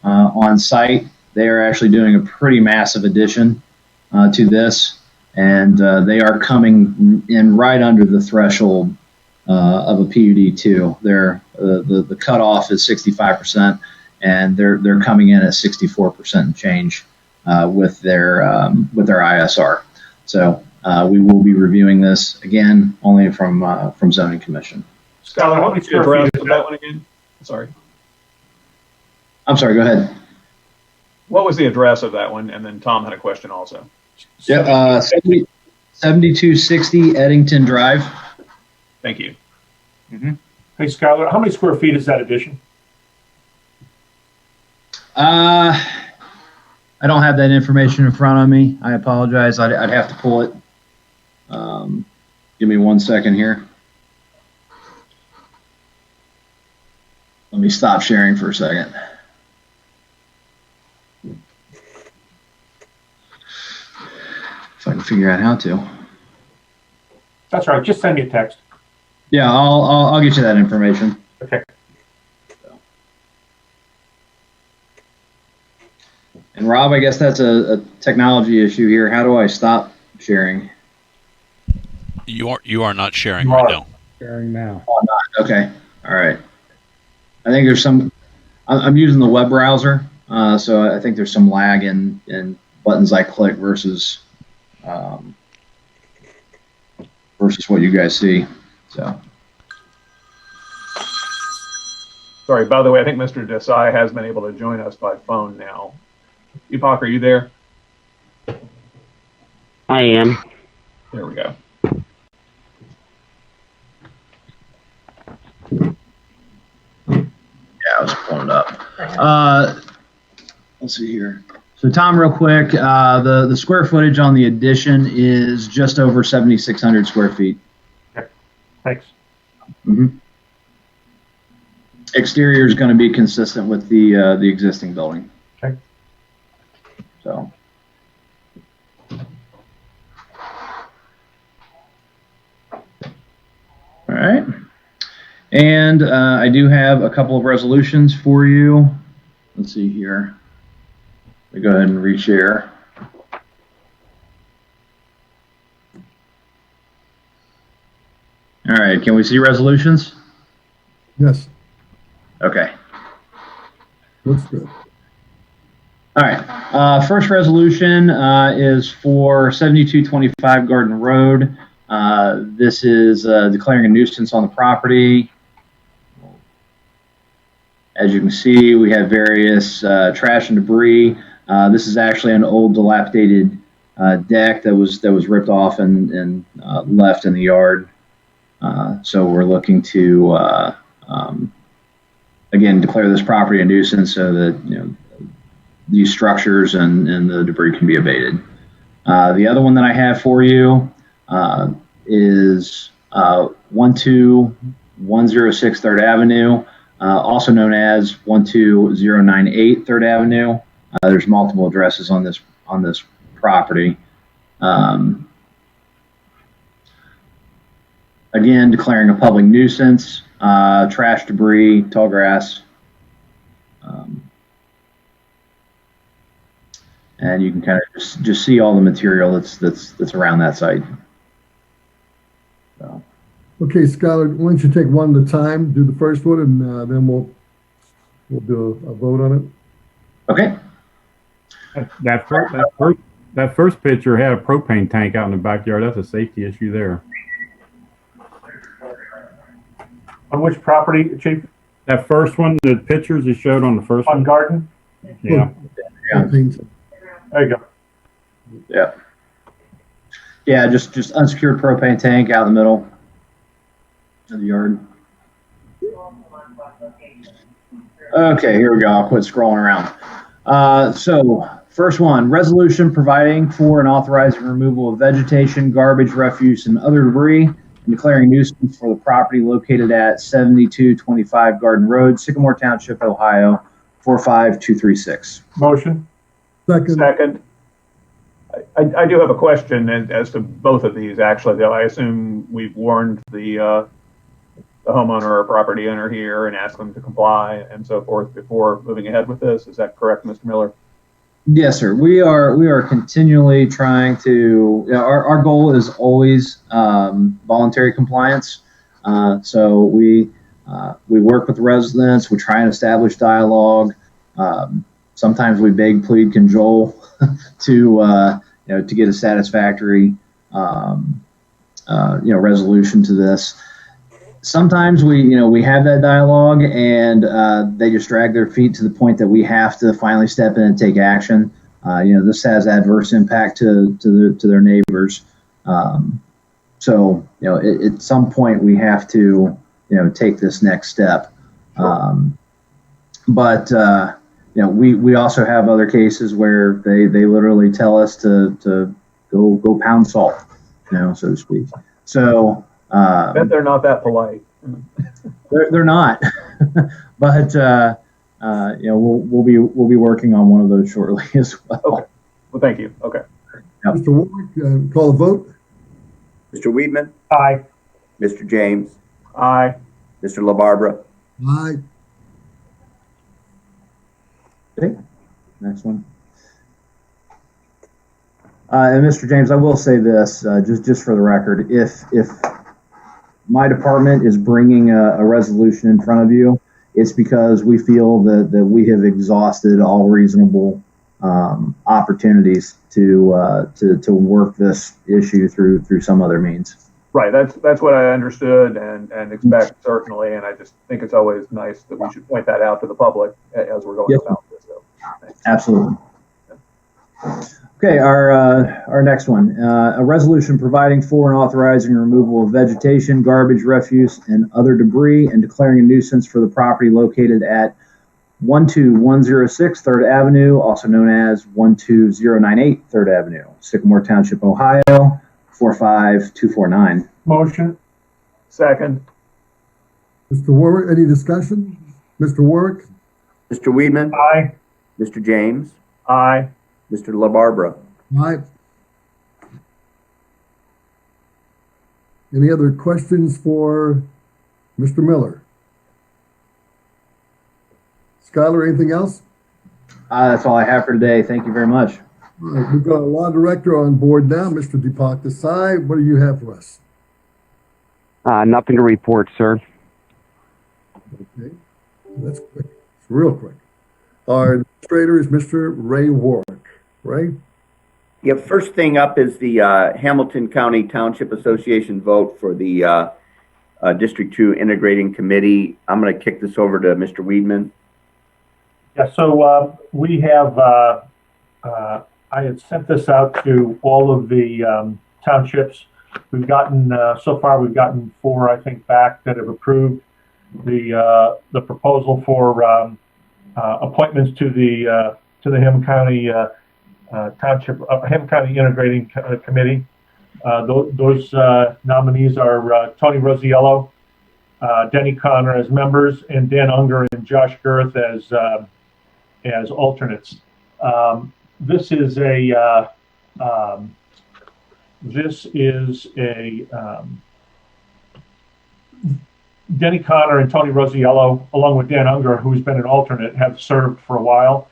on site. They are actually doing a pretty massive addition to this, and they are coming in right under the threshold of a PUD too. The cutoff is 65%, and they're coming in at 64% and change with their ISR. So we will be reviewing this again only from zoning commission. Skylar, what was the address of that one again? Sorry. I'm sorry. Go ahead. What was the address of that one? And then Tom had a question also. Yeah, 7260 Eddington Drive. Thank you. Mm-hmm. Hey, Skylar, how many square feet is that addition? I don't have that information in front of me. I apologize. I'd have to pull it. Give me 1 second here. Let me stop sharing for a second. If I can figure out how to. That's right. Just send me a text. Yeah, I'll get you that information. Okay. And Rob, I guess that's a technology issue here. How do I stop sharing? You are not sharing right now. Sharing now. Oh, not. Okay. All right. I think there's some. I'm using the web browser, so I think there's some lag in buttons I click versus what you guys see. So. Sorry, by the way, I think Mr. Desai has been able to join us by phone now. Epoch, are you there? I am. There we go. Yeah, I was pulling it up. Let's see here. So Tom, real quick, the square footage on the addition is just over 7,600 square feet. Okay. Thanks. Mm-hmm. Exterior is going to be consistent with the existing building. Okay. So. All right. And I do have a couple of resolutions for you. Let's see here. Let me go ahead and reshare. All right. Can we see resolutions? Yes, Okay. looks good. All right. First resolution is for 7225 Garden Road. This is declaring a nuisance on the property. As you can see, we have various trash and debris. This is actually an old dilapidated deck that was ripped off and left in the yard. So we're looking to again declare this property a nuisance so that these structures and the debris can be abated. The other one that I have for you is 12106 3rd Avenue. also known as 12098 3rd Avenue. There's multiple addresses on this property. Again, declaring a public nuisance, trash, debris, tall grass. And you can kind of just see all the material that's around that site. So. Okay, Skylar, why don't you take one at a time, do the first one, and then we'll do a vote on it. Okay. That first picture had a propane tank out in the backyard. That's a safety issue there. On which property, Chief? That first one, the pictures you showed on the first On one. Garden? Yeah. Yeah. There you go. Yeah. Yeah, just unsecured propane tank out in the middle of the yard. Okay, here we go. I'll quit scrolling around. So first one, resolution providing for and authorizing removal of vegetation, garbage, refuse, and other debris, and declaring nuisance for the property located at 7225 Garden Road, Sycamore Township, Ohio, 45236. Motion? Second. I do have a question as to both of these, actually, though. I assume we've warned the homeowner or property owner here and asked them to comply and so forth before moving ahead with this. Is that correct, Mr. Miller? Yes, sir. We are continually trying to. Our goal is always voluntary compliance. So we work with the residents. We try and establish dialogue. Sometimes we beg, plead, cajole to get a satisfactory resolution to this. Sometimes we have that dialogue and they just drag their feet to the point that we have to finally step in and take action. This has adverse impact to their neighbors. So at some point we have to take this next step. But we also have other cases where they literally tell us to go pound salt, so to speak. So. Bet they're not that polite. They're not, but we'll be working on one of those shortly as well. Okay. Well, thank you. Okay. Yep. Mr. Warwick, call a vote. Mr. Weedman, Aye. Mr. James, Aye. Mr. LaBarbera, Aye. Okay, next one. And Mr. James, I will say this, just for the record, if my department is bringing a resolution in front of you, it's because we feel that we have exhausted all reasonable opportunities to work this issue through some other means. Right. That's what I understood and expect, certainly. And I just think it's always nice that we should point that out to the public as we're going Yep. about this. So, Absolutely. Okay, our next one, a resolution providing for and authorizing removal of vegetation, garbage, refuse, and other debris, and declaring a nuisance for the property located at 12106 3rd Avenue, also known as 12098 3rd Avenue, Sycamore Township, Ohio, 45249. Motion? second. Mr. Warwick, any discussion? Mr. Warwick? Mr. Weedman, Aye. Mr. James, Aye. Mr. LaBarbera. Aye. Any other questions for Mr. Miller? Skylar, anything else? That's all I have for today. Thank you very much. All right, we've got a law director on board now, Mr. Desai. What do you have for us? Nothing to report, sir. Okay, that's quick. It's real quick. Our administrator is Mr. Ray Warwick. Ray? Yeah, first thing up is the Hamilton County Township Association vote for the District 2 Integrating Committee. I'm going to kick this over to Mr. Weedman. Yeah, so we have, I had sent this out to all of the townships. We've gotten, so far we've gotten 4, I think, back that have approved the proposal for appointments to the Ham County Township, Ham County Integrating Committee. Those nominees are Tony Rosiello, Denny Connor as members, and Dan Unger and Josh Girth as alternates. This is a Denny Connor and Tony Rosiello, along with Dan Unger, who's been an alternate, have served for a while.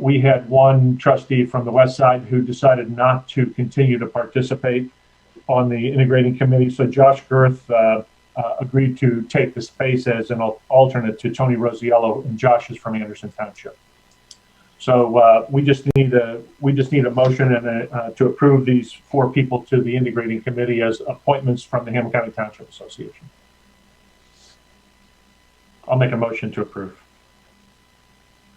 We had one trustee from the west side who decided not to continue to participate on the integrating committee. So Josh Girth agreed to take the space as an alternate to Tony Rosiello, and Josh is from Anderson Township. So we just need a motion and to approve these 4 people to the integrating committee as appointments from the Hamilton County Township Association. I'll make a motion to approve.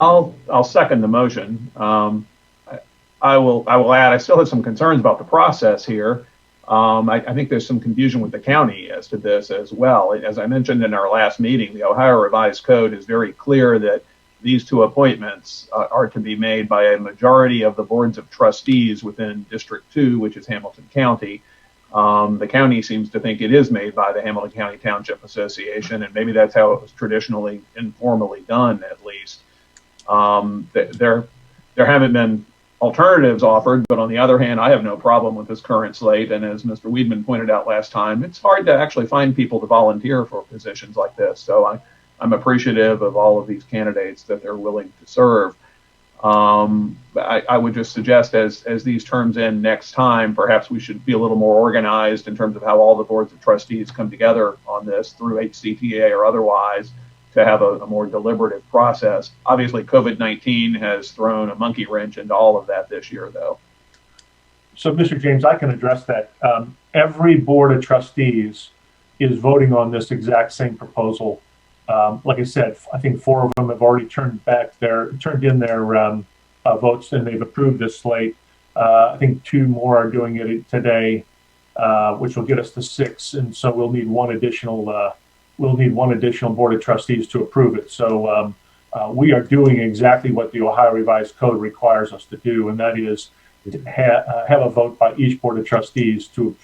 I'll second the motion. I will add, I still have some concerns about the process here. I think there's some confusion with the county as to this as well. As I mentioned in our last meeting, the Ohio Revised Code is very clear that these 2 appointments are to be made by a majority of the boards of trustees within District 2, which is Hamilton County. The county seems to think it is made by the Hamilton County Township Association, and maybe that's how it was traditionally informally done, at least. There haven't been alternatives offered, but on the other hand, I have no problem with this current slate. And as Mr. Weedman pointed out last time, it's hard to actually find people to volunteer for positions like this. So I'm appreciative of all of these candidates that they're willing to serve. I would just suggest as these terms end next time, perhaps we should be a little more organized in terms of how all the boards of trustees come together on this through HCTA or otherwise, to have a more deliberative process. Obviously, COVID-19 has thrown a monkey wrench into all of that this year, though. So, Mr. James, I can address that. Every board of trustees is voting on this exact same proposal. Like I said, I think 4 of them have already turned in their votes, and they've approved this slate. I think 2 more are doing it today, which will get us to 6, and so we'll need one additional board of trustees to approve it. So we are doing exactly what the Ohio Revised Code requires us to do, and that is to have a vote by each board of trustees to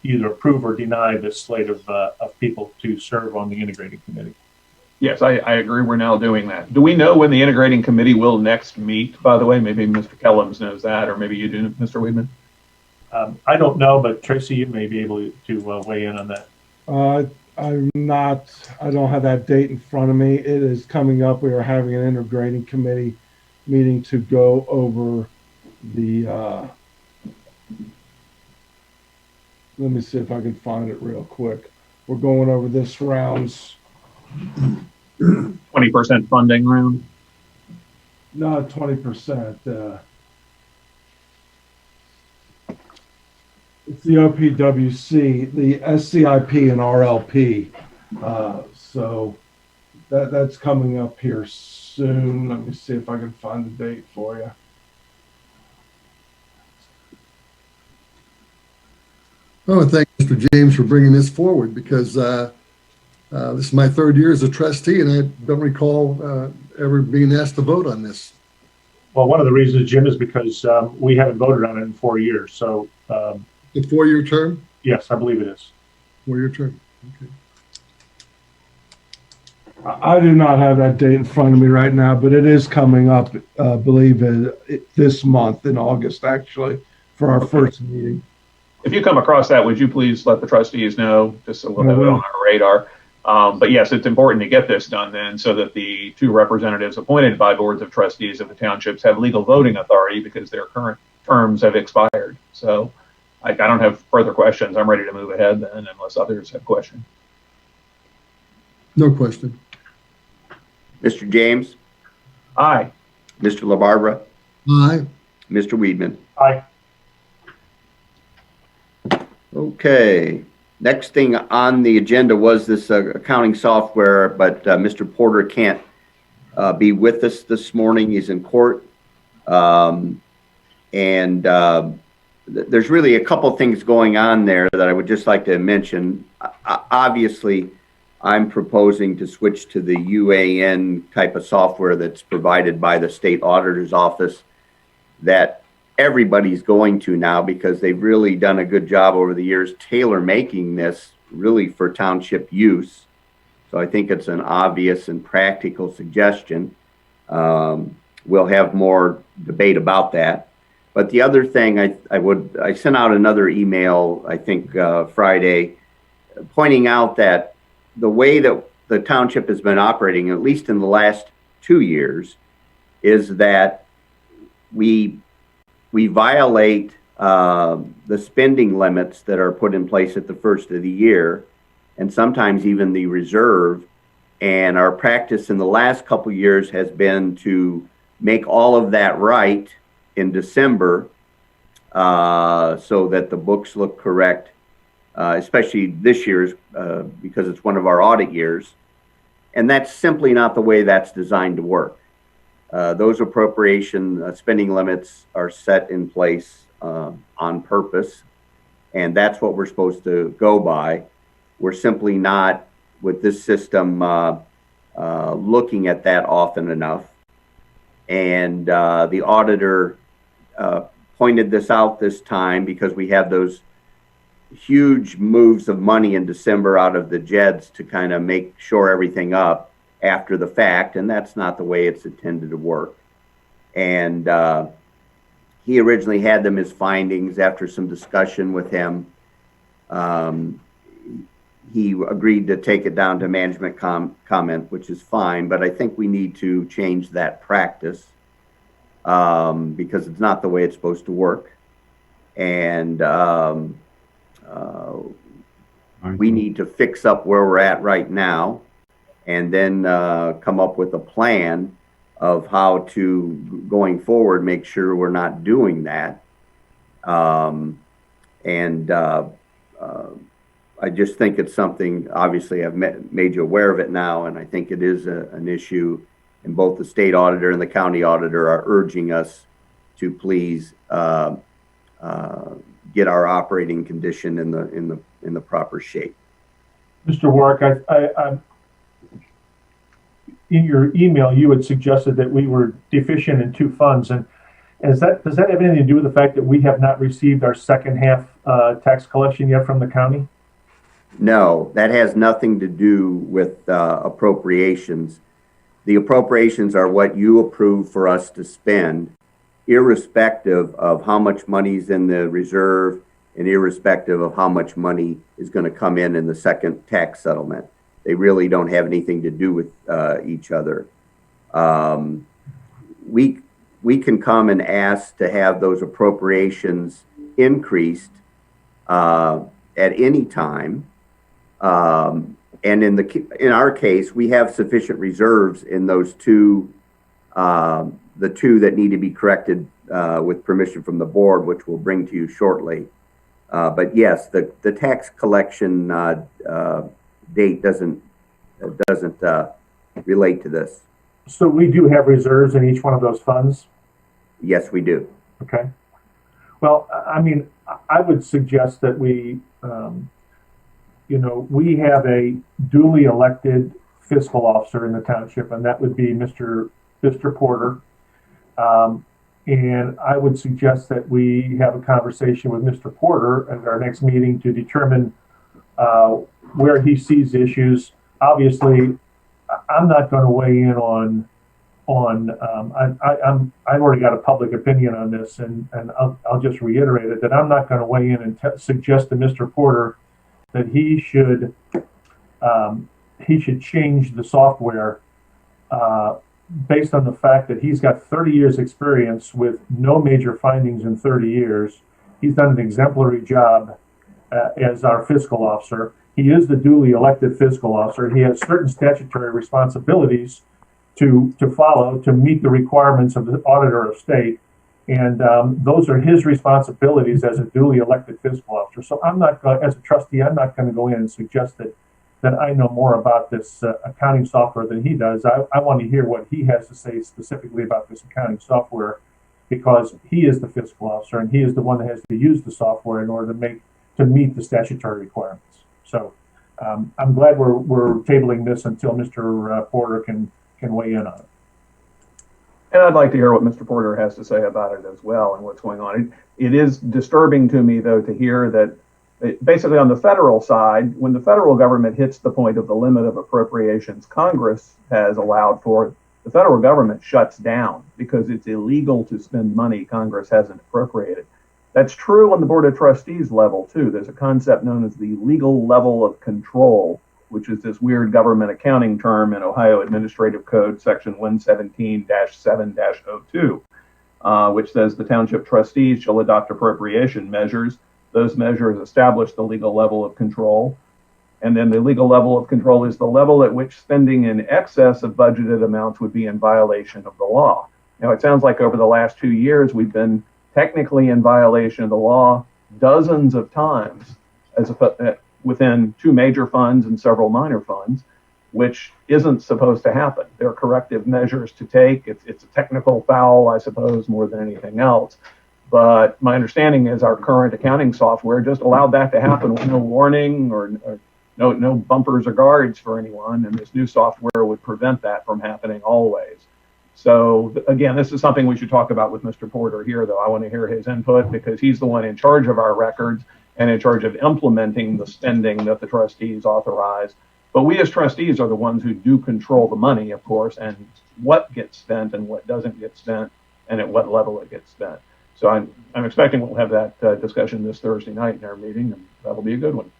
either approve or deny this slate of people to serve on the integrating committee. Yes, I agree. We're now doing that. Do we know when the integrating committee will next meet, by the way? Maybe Mr. Kellums knows that, or maybe you do, Mr. Weedman? I don't know, but Tracy, you may be able to weigh in on that. I don't have that date in front of me. It is coming up. We are having an integrating committee meeting to go over the, let me see if I can find it real quick. We're going over this round's 20% funding round? No, 20%. It's the OPWC, the SCIP, and RLP. So that's coming up here soon. Let me see if I can find the date for you. Oh, and thank you, Mr. James, for bringing this forward, because this is my 3rd year as a trustee, and I don't recall ever being asked to vote on this. Well, one of the reasons, Jim, is because we haven't voted on it in 4 years. So The 4-year term? yes, I believe it is. 4-year term. Okay. I do not have that date in front of me right now, but it is coming up, I believe, this month in August, actually, for our first meeting. If you come across that, would you please let the trustees know, just so we'll have it on our radar. But yes, it's important to get this done then, so that the 2 representatives appointed by boards of trustees of the townships have legal voting authority, because their current terms have expired. So I don't have further questions. I'm ready to move ahead then, unless others have questions. No question. Mr. James, Aye. Mr. LaBarbera, Aye. Mr. Weedman. Aye. Okay. Next thing on the agenda was this accounting software, but Mr. Porter can't be with us this morning. He's in court. There's really a couple things going on there that I would just like to mention. Obviously, I'm proposing to switch to the UAN type of software that's provided by the state auditor's office that everybody's going to now because they've really done a good job over the years tailor making this really for township use. So I think it's an obvious and practical suggestion. We'll have more debate about that. But the other thing I sent out another email, I think Friday, pointing out that the way that the township has been operating, at least in the last 2 years, is that we violate the spending limits that are put in place at the first of the year, and sometimes even the reserve. And our practice in the last couple of years has been to make all of that right in December so that the books look correct, especially this year's because it's one of our audit years. And that's simply not the way that's designed to work. Those appropriation spending limits are set in place on purpose, and that's what we're supposed to go by. We're simply not, with this system, looking at that often enough. And the auditor pointed this out this time because we had those huge moves of money in December out of the JEDs to kind of make sure everything up after the fact, and that's not the way it's intended to work. And he originally had them as findings after some discussion with him. He agreed to take it down to management comment, which is fine, but I think we need to change that practice because it's not the way it's supposed to work. And we need to fix up where we're at right now and then come up with a plan of how to, going forward, make sure we're not doing that. I just think it's something, obviously I've made you aware of it now, and I think it is an issue, and both the state auditor and the county auditor are urging us to please get our operating condition in the proper shape. Mr. Warwick, I in your email, you had suggested that we were deficient in 2 funds, and does that have anything to do with the fact that we have not received our second half tax collection yet from the county? No, that has nothing to do with appropriations. The appropriations are what you approve for us to spend, irrespective of how much money is in the reserve and irrespective of how much money is going to come in the second tax settlement. They really don't have anything to do with each other. We can come and ask to have those appropriations increased at any time. And in our case, we have sufficient reserves in those two, the 2 that need to be corrected with permission from the board, which we'll bring to you shortly. But yes, the tax collection date doesn't relate to this. So we do have reserves in each one of those funds? Yes, we do. Okay. Well, I mean, I would suggest that we, we have a duly elected fiscal officer in the township, and that would be Mr. Porter. And I would suggest that we have a conversation with Mr. Porter at our next meeting to determine where he sees issues. Obviously, I'm not going to weigh in I've already got a public opinion on this, and I'll just reiterate it, that I'm not going to weigh in and suggest to Mr. Porter that he should change the software based on the fact that he's got 30 years experience with no major findings in 30 years. He's done an exemplary job as our fiscal officer. He is the duly elected fiscal officer. He has certain statutory responsibilities to follow to meet the requirements of the auditor of state. And those are his responsibilities as a duly elected fiscal officer. So I'm not, as a trustee, I'm not going to go in and suggest that I know more about this accounting software than he does. I want to hear what he has to say specifically about this accounting software, because he is the fiscal officer and he is the one that has to use the software in order to meet the statutory requirements. So I'm glad we're tabling this until Mr. Porter can weigh in on it. And I'd like to hear what Mr. Porter has to say about it as well and what's going on. It is disturbing to me, though, to hear that basically on the federal side, when the federal government hits the point of the limit of appropriations Congress has allowed for, the federal government shuts down because it's illegal to spend money Congress hasn't appropriated. That's true on the Board of Trustees level, too. There's a concept known as the legal level of control, which is this weird government accounting term in Ohio Administrative Code, section 117-7-02, which says the township trustees shall adopt appropriation measures. Those measures establish the legal level of control. And then the legal level of control is the level at which spending in excess of budgeted amounts would be in violation of the law. Now, it sounds like over the last 2 years, we've been technically in violation of the law dozens of times within 2 major funds and several minor funds, which isn't supposed to happen. There are corrective measures to take. It's a technical foul, I suppose, more than anything else. But my understanding is our current accounting software just allowed that to happen with no warning or no bumpers or guards for anyone. And this new software would prevent that from happening always. So again, this is something we should talk about with Mr. Porter here, though. I want to hear his input because he's the one in charge of our records and in charge of implementing the spending that the trustees authorize. But we as trustees are the ones who do control the money, of course, and what gets spent and what doesn't get spent and at what level it gets spent. So I'm expecting we'll have that discussion this Thursday night in our meeting, and that'll be a good one.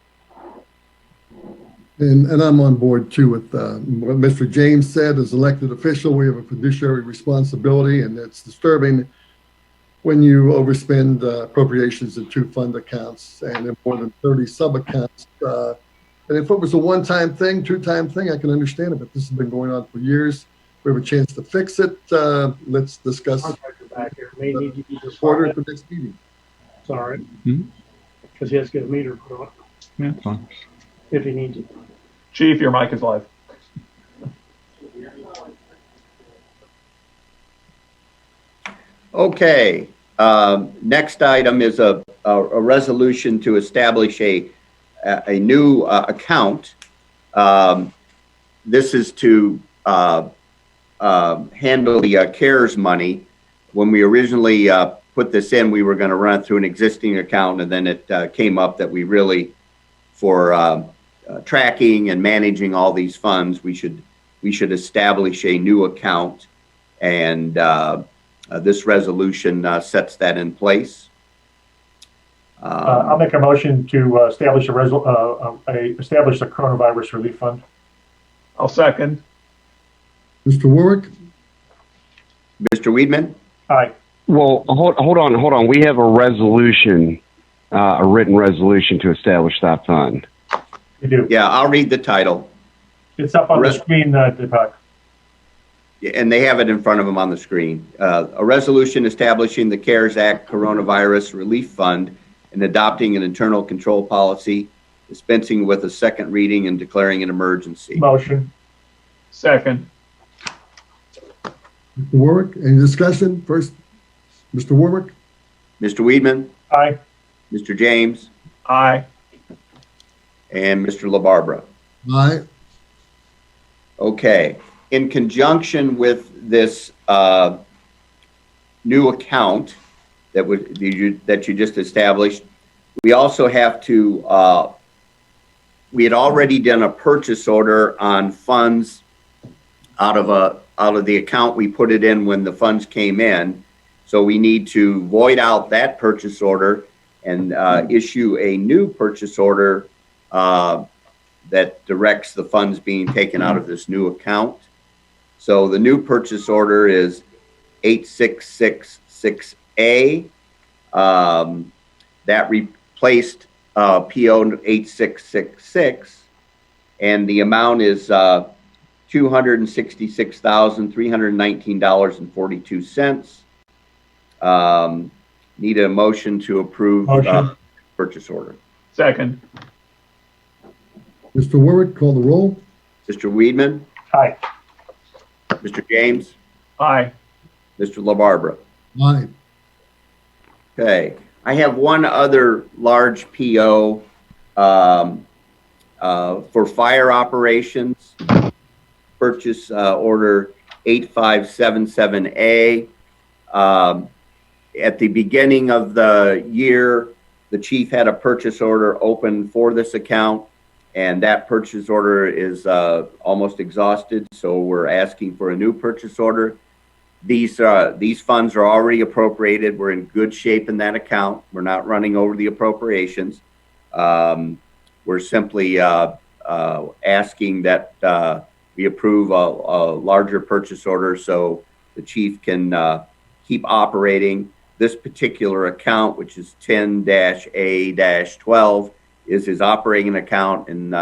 And I'm on board too with what Mr. James said. As elected official, we have a fiduciary responsibility, and it's disturbing when you overspend appropriations in 2 fund accounts and in more than 30 sub-accounts. And if it was a one-time thing, 2-time thing, I can understand it, but this has been going on for years. We have a chance to fix it. Let's discuss Porter at the next meeting. It's all right. Because he has to get a meter put on. Yeah, fine. If he needs it. Chief, your mic is live. Okay. Next item is a resolution to establish a new account. This is to handle the CARES money. When we originally put this in, we were going to run it through an existing account, and then it came up that we really, for tracking and managing all these funds, we should establish a new account, and this resolution sets that in place. I'll make a motion to establish establish the coronavirus relief fund. I'll second. Mr. Warwick? Mr. Weedman? Aye. Well, hold on. We have a resolution, a written resolution to establish that fund. You do. Yeah, I'll read the title. It's up on the screen, Deepak. Yeah, and they have it in front of them on the screen. A resolution establishing the CARES Act Coronavirus Relief Fund and adopting an internal control policy, dispensing with a second reading and declaring an emergency. Motion. Second. Mr. Warwick, any discussion? First, Mr. Warwick? Mr. Weedman? Aye. Mr. James? Aye. And Mr. LaBarbera? Aye. Okay. In conjunction with this new account that you just established, we also have to, we had already done a purchase order on funds out of the account we put it in when the funds came in. So we need to void out that purchase order and issue a new purchase order that directs the funds being taken out of this new account. So the new purchase order is 8666A. That replaced PO 8666, and the amount is $266,319.42. Need a motion to approve purchase order. Second. Mr. Warwick, call the roll. Mr. Weedman? Aye. Mr. James? Aye. Mr. LaBarbera? Aye. Okay. I have one other large PO for fire operations. Purchase order 8577A. At the beginning of the year, the chief had a purchase order open for this account, and that purchase order is almost exhausted, so we're asking for a new purchase order. These funds are already appropriated. We're in good shape in that account. We're not running over the appropriations. We're simply asking that we approve a larger purchase order so the chief can keep operating. This particular account, which is 10-A-12, is his operating account, and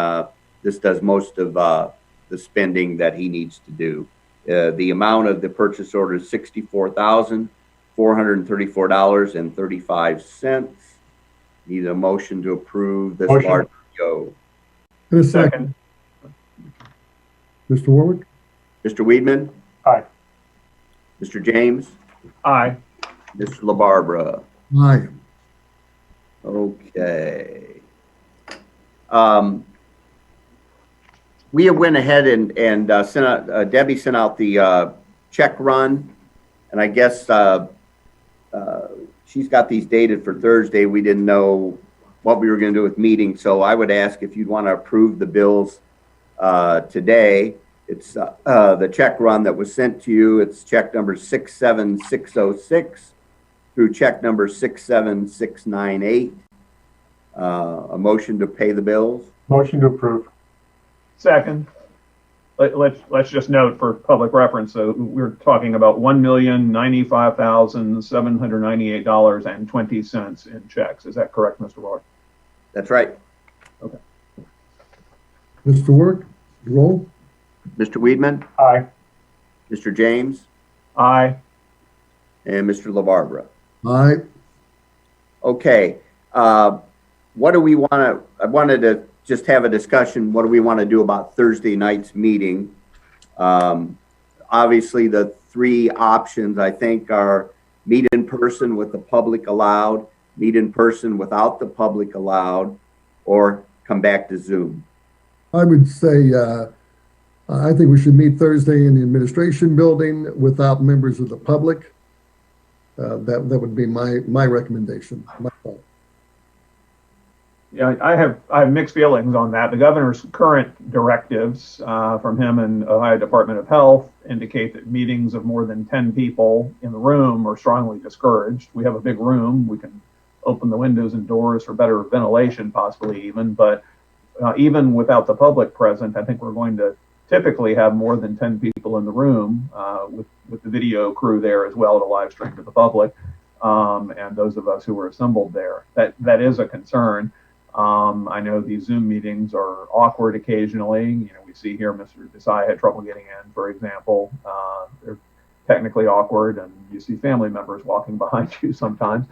this does most of the spending that he needs to do. The amount of the purchase order is $64,434.35. Need a motion to approve this large PO. In a second. Mr. Warwick? Mr. Weedman? Aye. Mr. James? Aye. Mr. LaBarbera? Aye. Okay. We have went ahead and sent out, Debbie sent out the check run, and I guess she's got these dated for Thursday. We didn't know what we were going to do with meetings, so I would ask if you'd want to approve the bills today. It's the check run that was sent to you. It's check number 67606 through check number 67698. A motion to pay the bills. Motion to approve. Second. Let's just note for public reference, so we're talking about $1,095,798.20 in checks. Is that correct, Mr. Warwick? That's right. Okay. Mr. Warwick, roll. Mr. Weedman? Aye. Mr. James? Aye. And Mr. LaBarbera? Aye. Okay. What do we want to, I wanted to just have a discussion. What do we want to do about Thursday night's meeting? Obviously, the three options, I think, are meet in person with the public allowed, meet in person without the public allowed, or come back to Zoom. I would say, I think we should meet Thursday in the administration building without members of the public. That would be my recommendation. My thought. Yeah, I have mixed feelings on that. The governor's current directives from him and Ohio Department of Health indicate that meetings of more than 10 people in the room are strongly discouraged. We have a big room. We can open the windows and doors for better ventilation, possibly even. But even without the public present, I think we're going to typically have more than 10 people in the room with the video crew there as well to live stream to the public and those of us who were assembled there. That is a concern. I know these Zoom meetings are awkward occasionally. You know, we see here Mr. Desai had trouble getting in, for example. They're technically awkward, and you see family members walking behind you sometimes.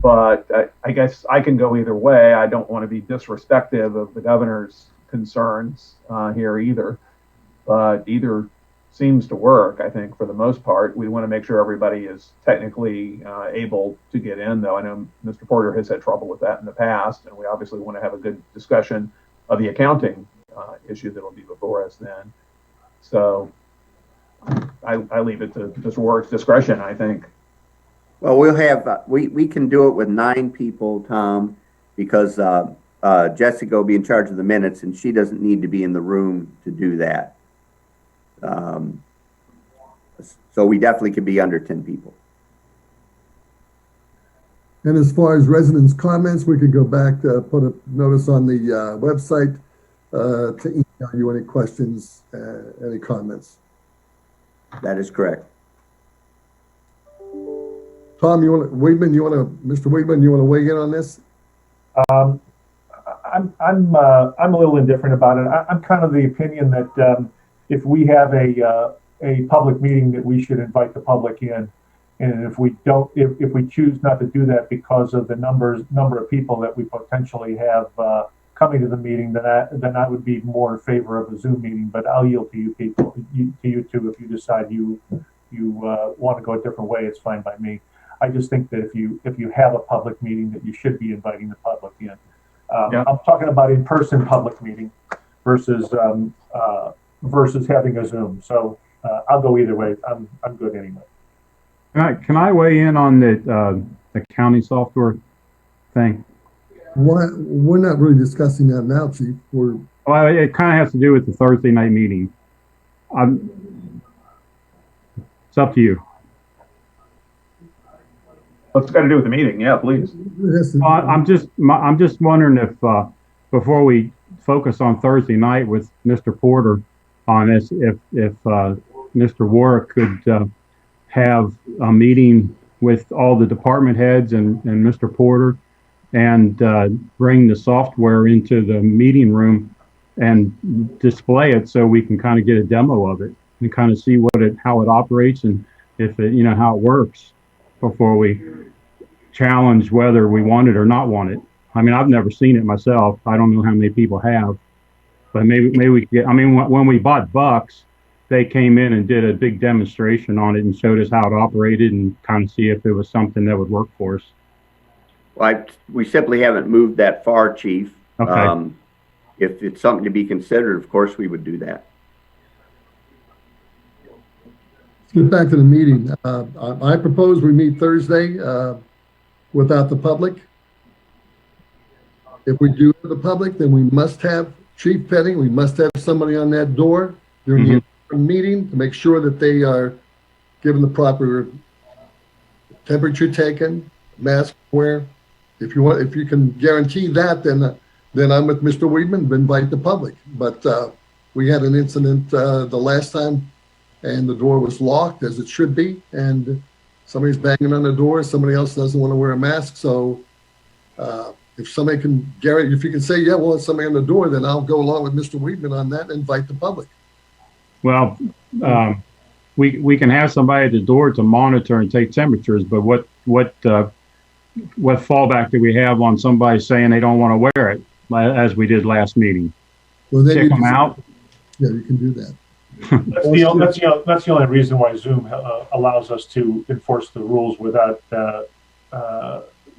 But I guess I can go either way. I don't want to be disrespectful of the governor's concerns here either. But either seems to work, I think, for the most part. We want to make sure everybody is technically able to get in, though. I know Mr. Porter has had trouble with that in the past, and we obviously want to have a good discussion of the accounting issue that will be before us then. So I leave it to Mr. Warwick's discretion, I think. Well, we'll have, we can do it with 9 people, Tom, because Jessica will be in charge of the minutes, and she doesn't need to be in the room to do that. So we definitely could be under 10 people. And as far as residents' comments, we could go back to put a notice on the website to email you any questions, any comments. That is correct. Tom, Mr. Weedman, you want to weigh in on this? I'm a little indifferent about it. I'm kind of the opinion that if we have a public meeting, that we should invite the public in, and if we don't, if we choose not to do that because of the number of people that we potentially have coming to the meeting, then I would be more in favor of a Zoom meeting. But I'll yield to you people, to you two, if you decide you want to go a different way, it's fine by me. I just think that if you have a public meeting, that you should be inviting the public in. Yeah. I'm talking about in-person public meeting versus having a Zoom. So I'll go either way. I'm good anyway. Can I weigh in on the accounting software thing? We're not really discussing that now, Chief. Well, it kind of has to do with the Thursday night meeting. It's up to you. What's it got to do with the meeting? Yeah, please. I'm just wondering if before we focus on Thursday night with Mr. Porter on this, if Mr. Warwick could have a meeting with all the department heads and Mr. Porter and bring the software into the meeting room and display it so we can kind of get a demo of it and kind of see how it operates and if it, how it works before we challenge whether we want it or not want it. I mean, I've never seen it myself. I don't know how many people have, but maybe we could get, I mean, when we bought Bucks, they came in and did a big demonstration on it and showed us how it operated and kind of see if it was something that would work for us. Well, we simply haven't moved that far, Chief. Okay. If it's something to be considered, of course we would do that. Let's get back to the meeting. I propose we meet Thursday without the public. If we do have the public, then we must have Chief Petting. We must have somebody on that door during the meeting to make sure that they are given the proper temperature taken, mask wear. If you can guarantee that, then I'm with Mr. Weedman, invite the public. But we had an incident the last time, and the door was locked as it should be, and somebody's banging on the door. Somebody else doesn't want to wear a mask. So if somebody can guarantee, if you can say, yeah, well, it's somebody on the door, then I'll go along with Mr. Weedman on that and invite the public. Well, we can have somebody at the door to monitor and take temperatures, but what fallback do we have on somebody saying they don't want to wear it, as we did last meeting? Well, then kick them out. Yeah, you can do that. That's the only reason why Zoom allows us to enforce the rules without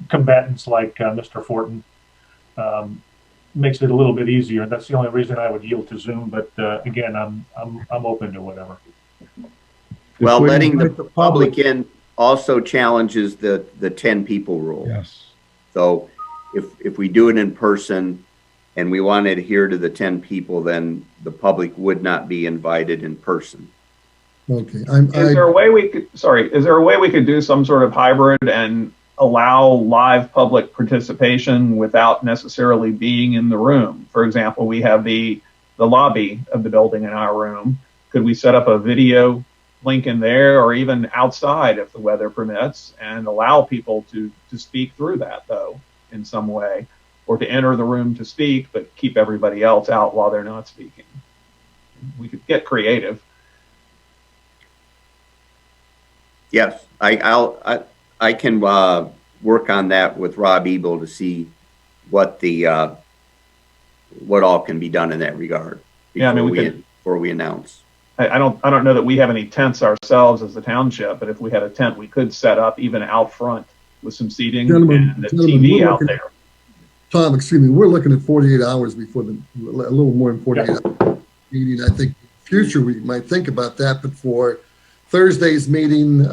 combatants like Mr. Fortin. Makes it a little bit easier. That's the only reason I would yield to Zoom. But again, I'm open to whatever. Well, letting the public in also challenges the 10 people rule. Yes. So if we do it in person and we want to adhere to the 10 people, then the public would not be invited in person. Okay. Is there a way we could do some sort of hybrid and allow live public participation without necessarily being in the room? For example, we have the lobby of the building in our room. Could we set up a video link in there, or even outside if the weather permits, and allow people to speak through that, though, in some way, or to enter the room to speak but keep everybody else out while they're not speaking? We could get creative. Yes, I can work on that with Rob Ebel to see what all can be done in that regard before we announce. I don't know that we have any tents ourselves as the township, but if we had a tent, we could set up even out front with some seating and a TV out there. Tom, excuse me, we're looking at 48 hours before a little more than 48 hours meeting. I think in the future we might think about that, but for Thursday's meeting,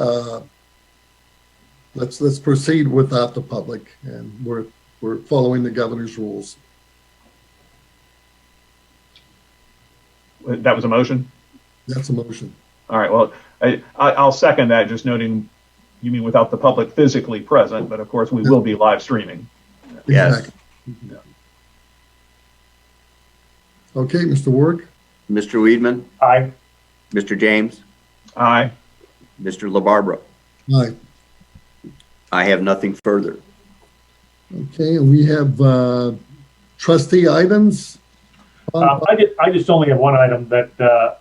let's proceed without the public, and we're following the governor's rules. That was a motion? That's a motion. All right. Well, I'll second that, just noting you mean without the public physically present, but of course we will be live streaming. Yes. Exactly. Okay, Mr. Warwick? Mr. Weedman? Aye. Mr. James? Aye. Mr. LaBarbera? Aye. I have nothing further. Okay, and we have trustee items. I just only have one item that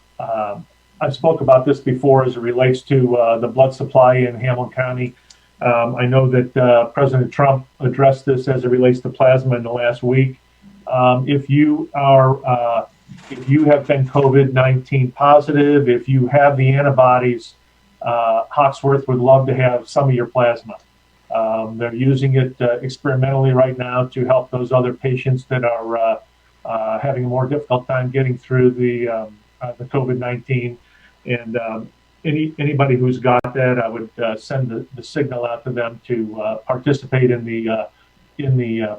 I spoke about this before as it relates to the blood supply in Hamilton County. I know that President Trump addressed this as it relates to plasma in the last week. If you have been COVID-19 positive, if you have the antibodies, Hawksworth would love to have some of your plasma. They're using it experimentally right now to help those other patients that are having a more difficult time getting through the COVID-19. And anybody who's got that, I would send the signal out to them to participate in the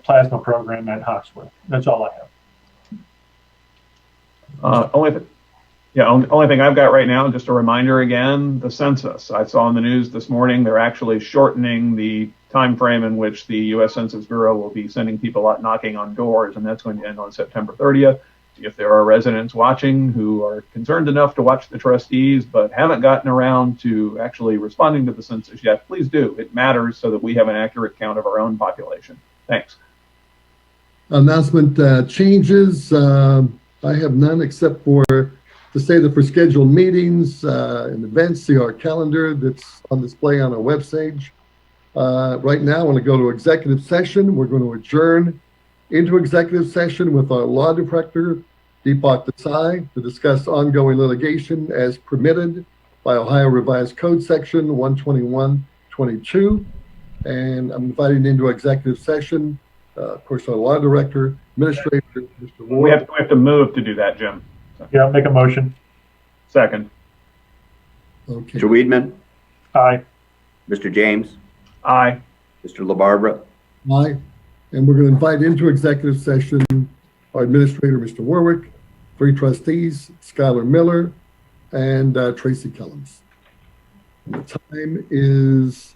plasma program at Hawksworth. That's all I have. Only thing I've got right now, just a reminder again, the census. I saw in the news this morning they're actually shortening the time frame in which the U.S. Census Bureau will be sending people out knocking on doors, and that's going to end on September 30th. If there are residents watching who are concerned enough to watch the trustees but haven't gotten around to actually responding to the census yet, please do. It matters so that we have an accurate count of our own population. Thanks. Announcement changes. I have none except for to say that for scheduled meetings and events, see our calendar that's on display on our website. Right now, I want to go to executive session. We're going to adjourn into executive session with our law director, Deepak Desai, to discuss ongoing litigation as permitted by Ohio Revised Code Section 121.22. And I'm inviting into executive session, of course, our law director, administrator, Mr. Ward. We have to move to do that, Jim. Yeah, I'll make a motion. Second. Okay. Mr. Weedman, Aye. Mr. James, Aye. Mr. LaBarbera, Aye. And we're going to invite into executive session our administrator, Mr. Warwick, 3 trustees, Skylar Miller, and Tracy Kellums. And the time is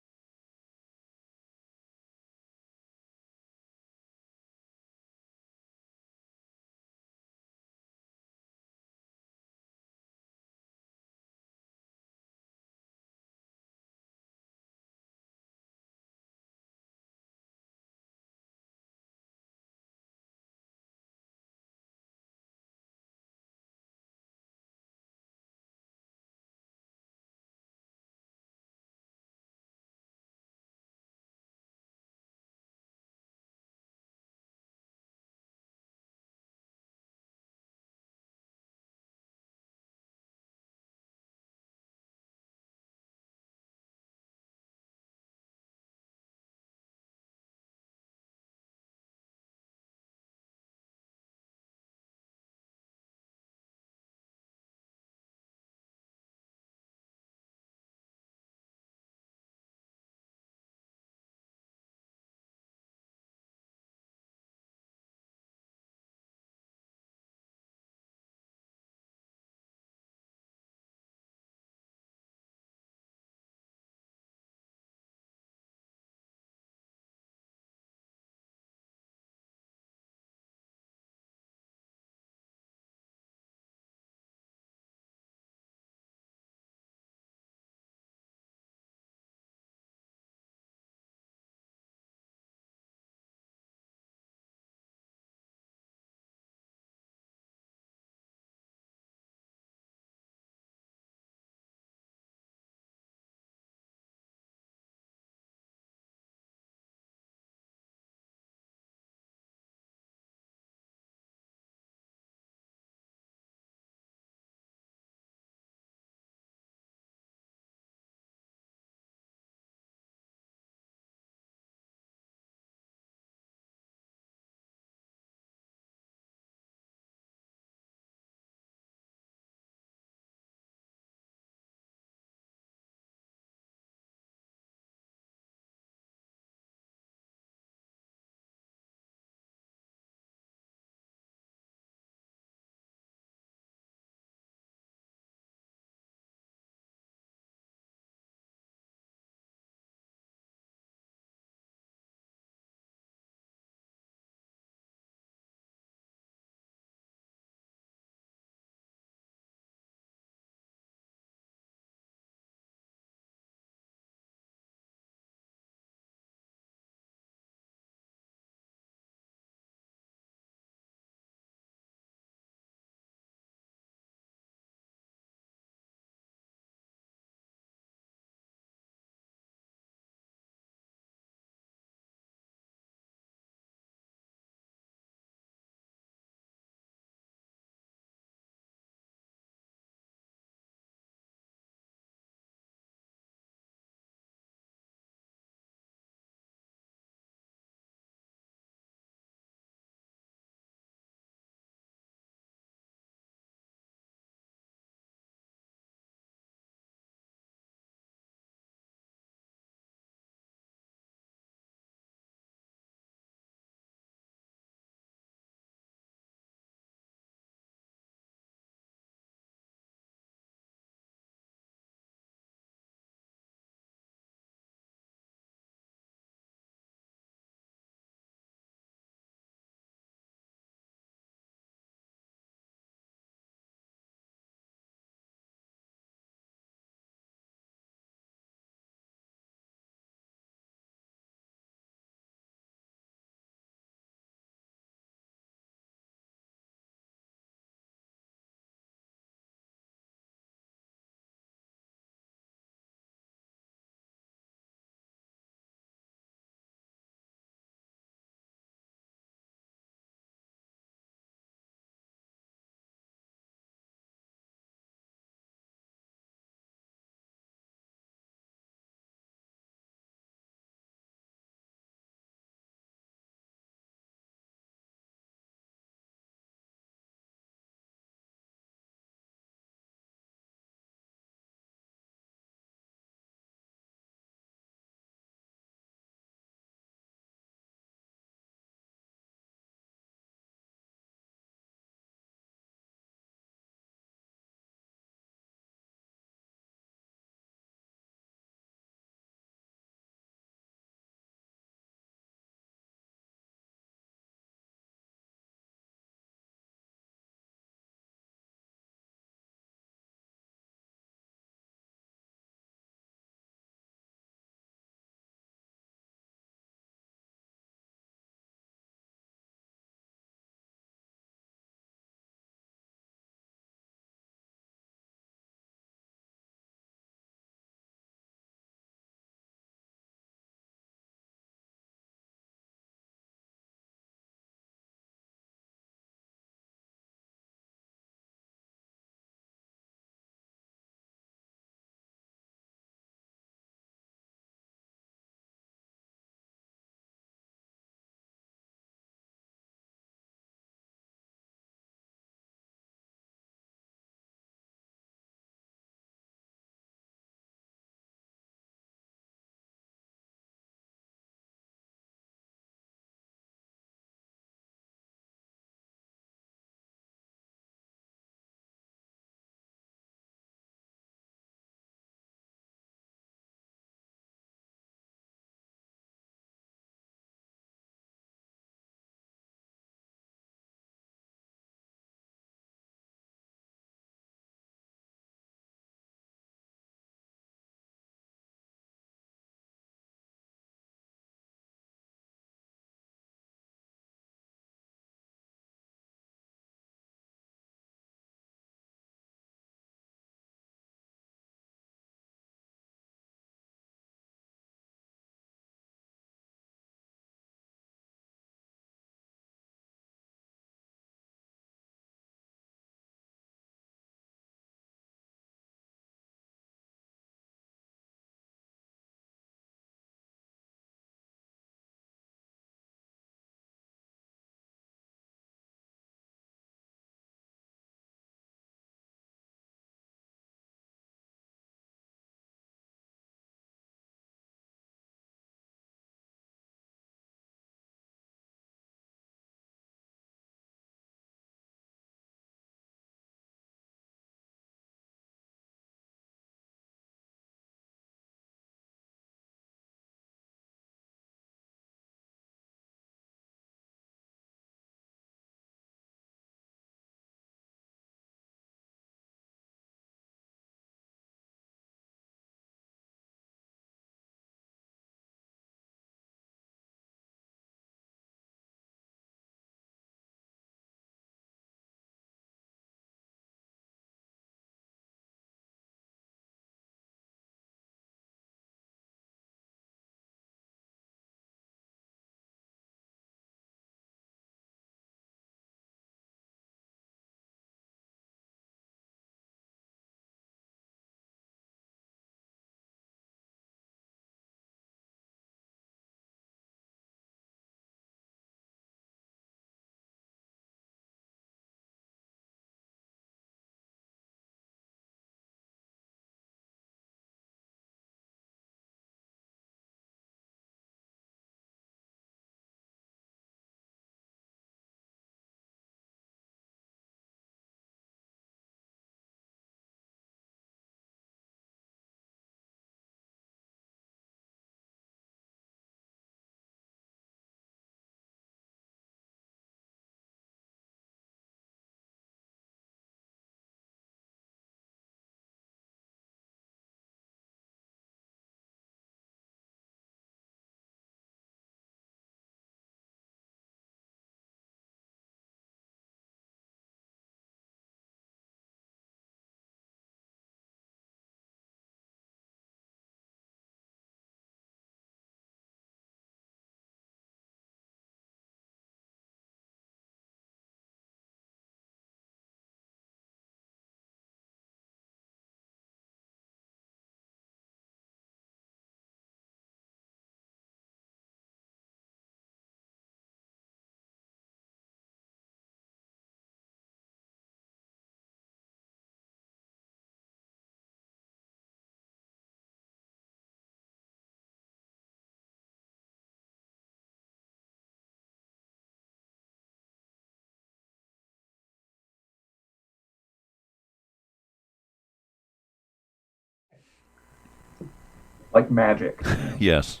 like magic. Yes.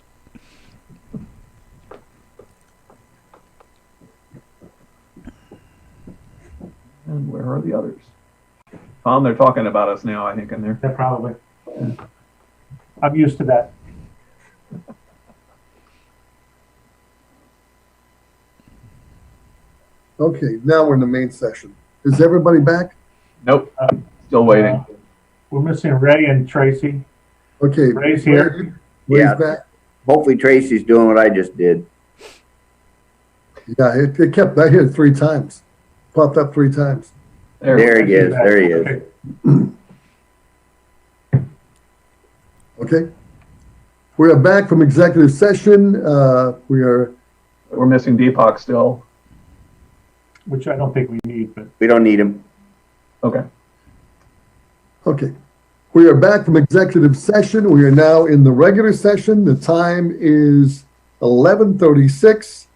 And where are the others? Tom, they're talking about us now, I think, in there. Yeah, probably. I'm used to that. Okay, now we're in the main session. Is everybody back? Nope, still waiting. We're missing Ray and Tracy. Okay. Ray's here. Ray's Yeah. back. Hopefully Tracy's doing what I just did. Yeah, it kept, I hit it 3 times. Popped up 3 times. There he is. There he is. Okay. Okay. We are back from executive session. We're missing Deepak still. Which I don't think we need, but We don't need him. Okay. Okay. We are back from executive session. We are now in the regular session. The time is 11:36.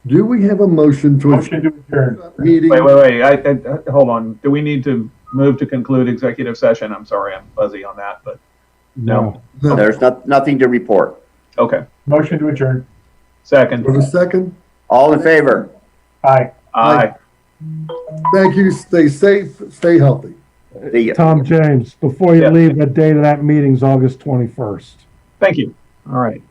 Do we have a motion to motion to adjourn. meeting? Wait. I hold on. Do we need to move to conclude executive session? I'm sorry, I'm fuzzy on that, but no. No. There's nothing to report. Okay. Motion to adjourn. Second. For the second. All in favor? Aye. Aye. Thank you. Stay safe. Stay healthy. See ya. Tom James, before you Yeah. leave, the date of that meeting's August 21st. Thank you. All right.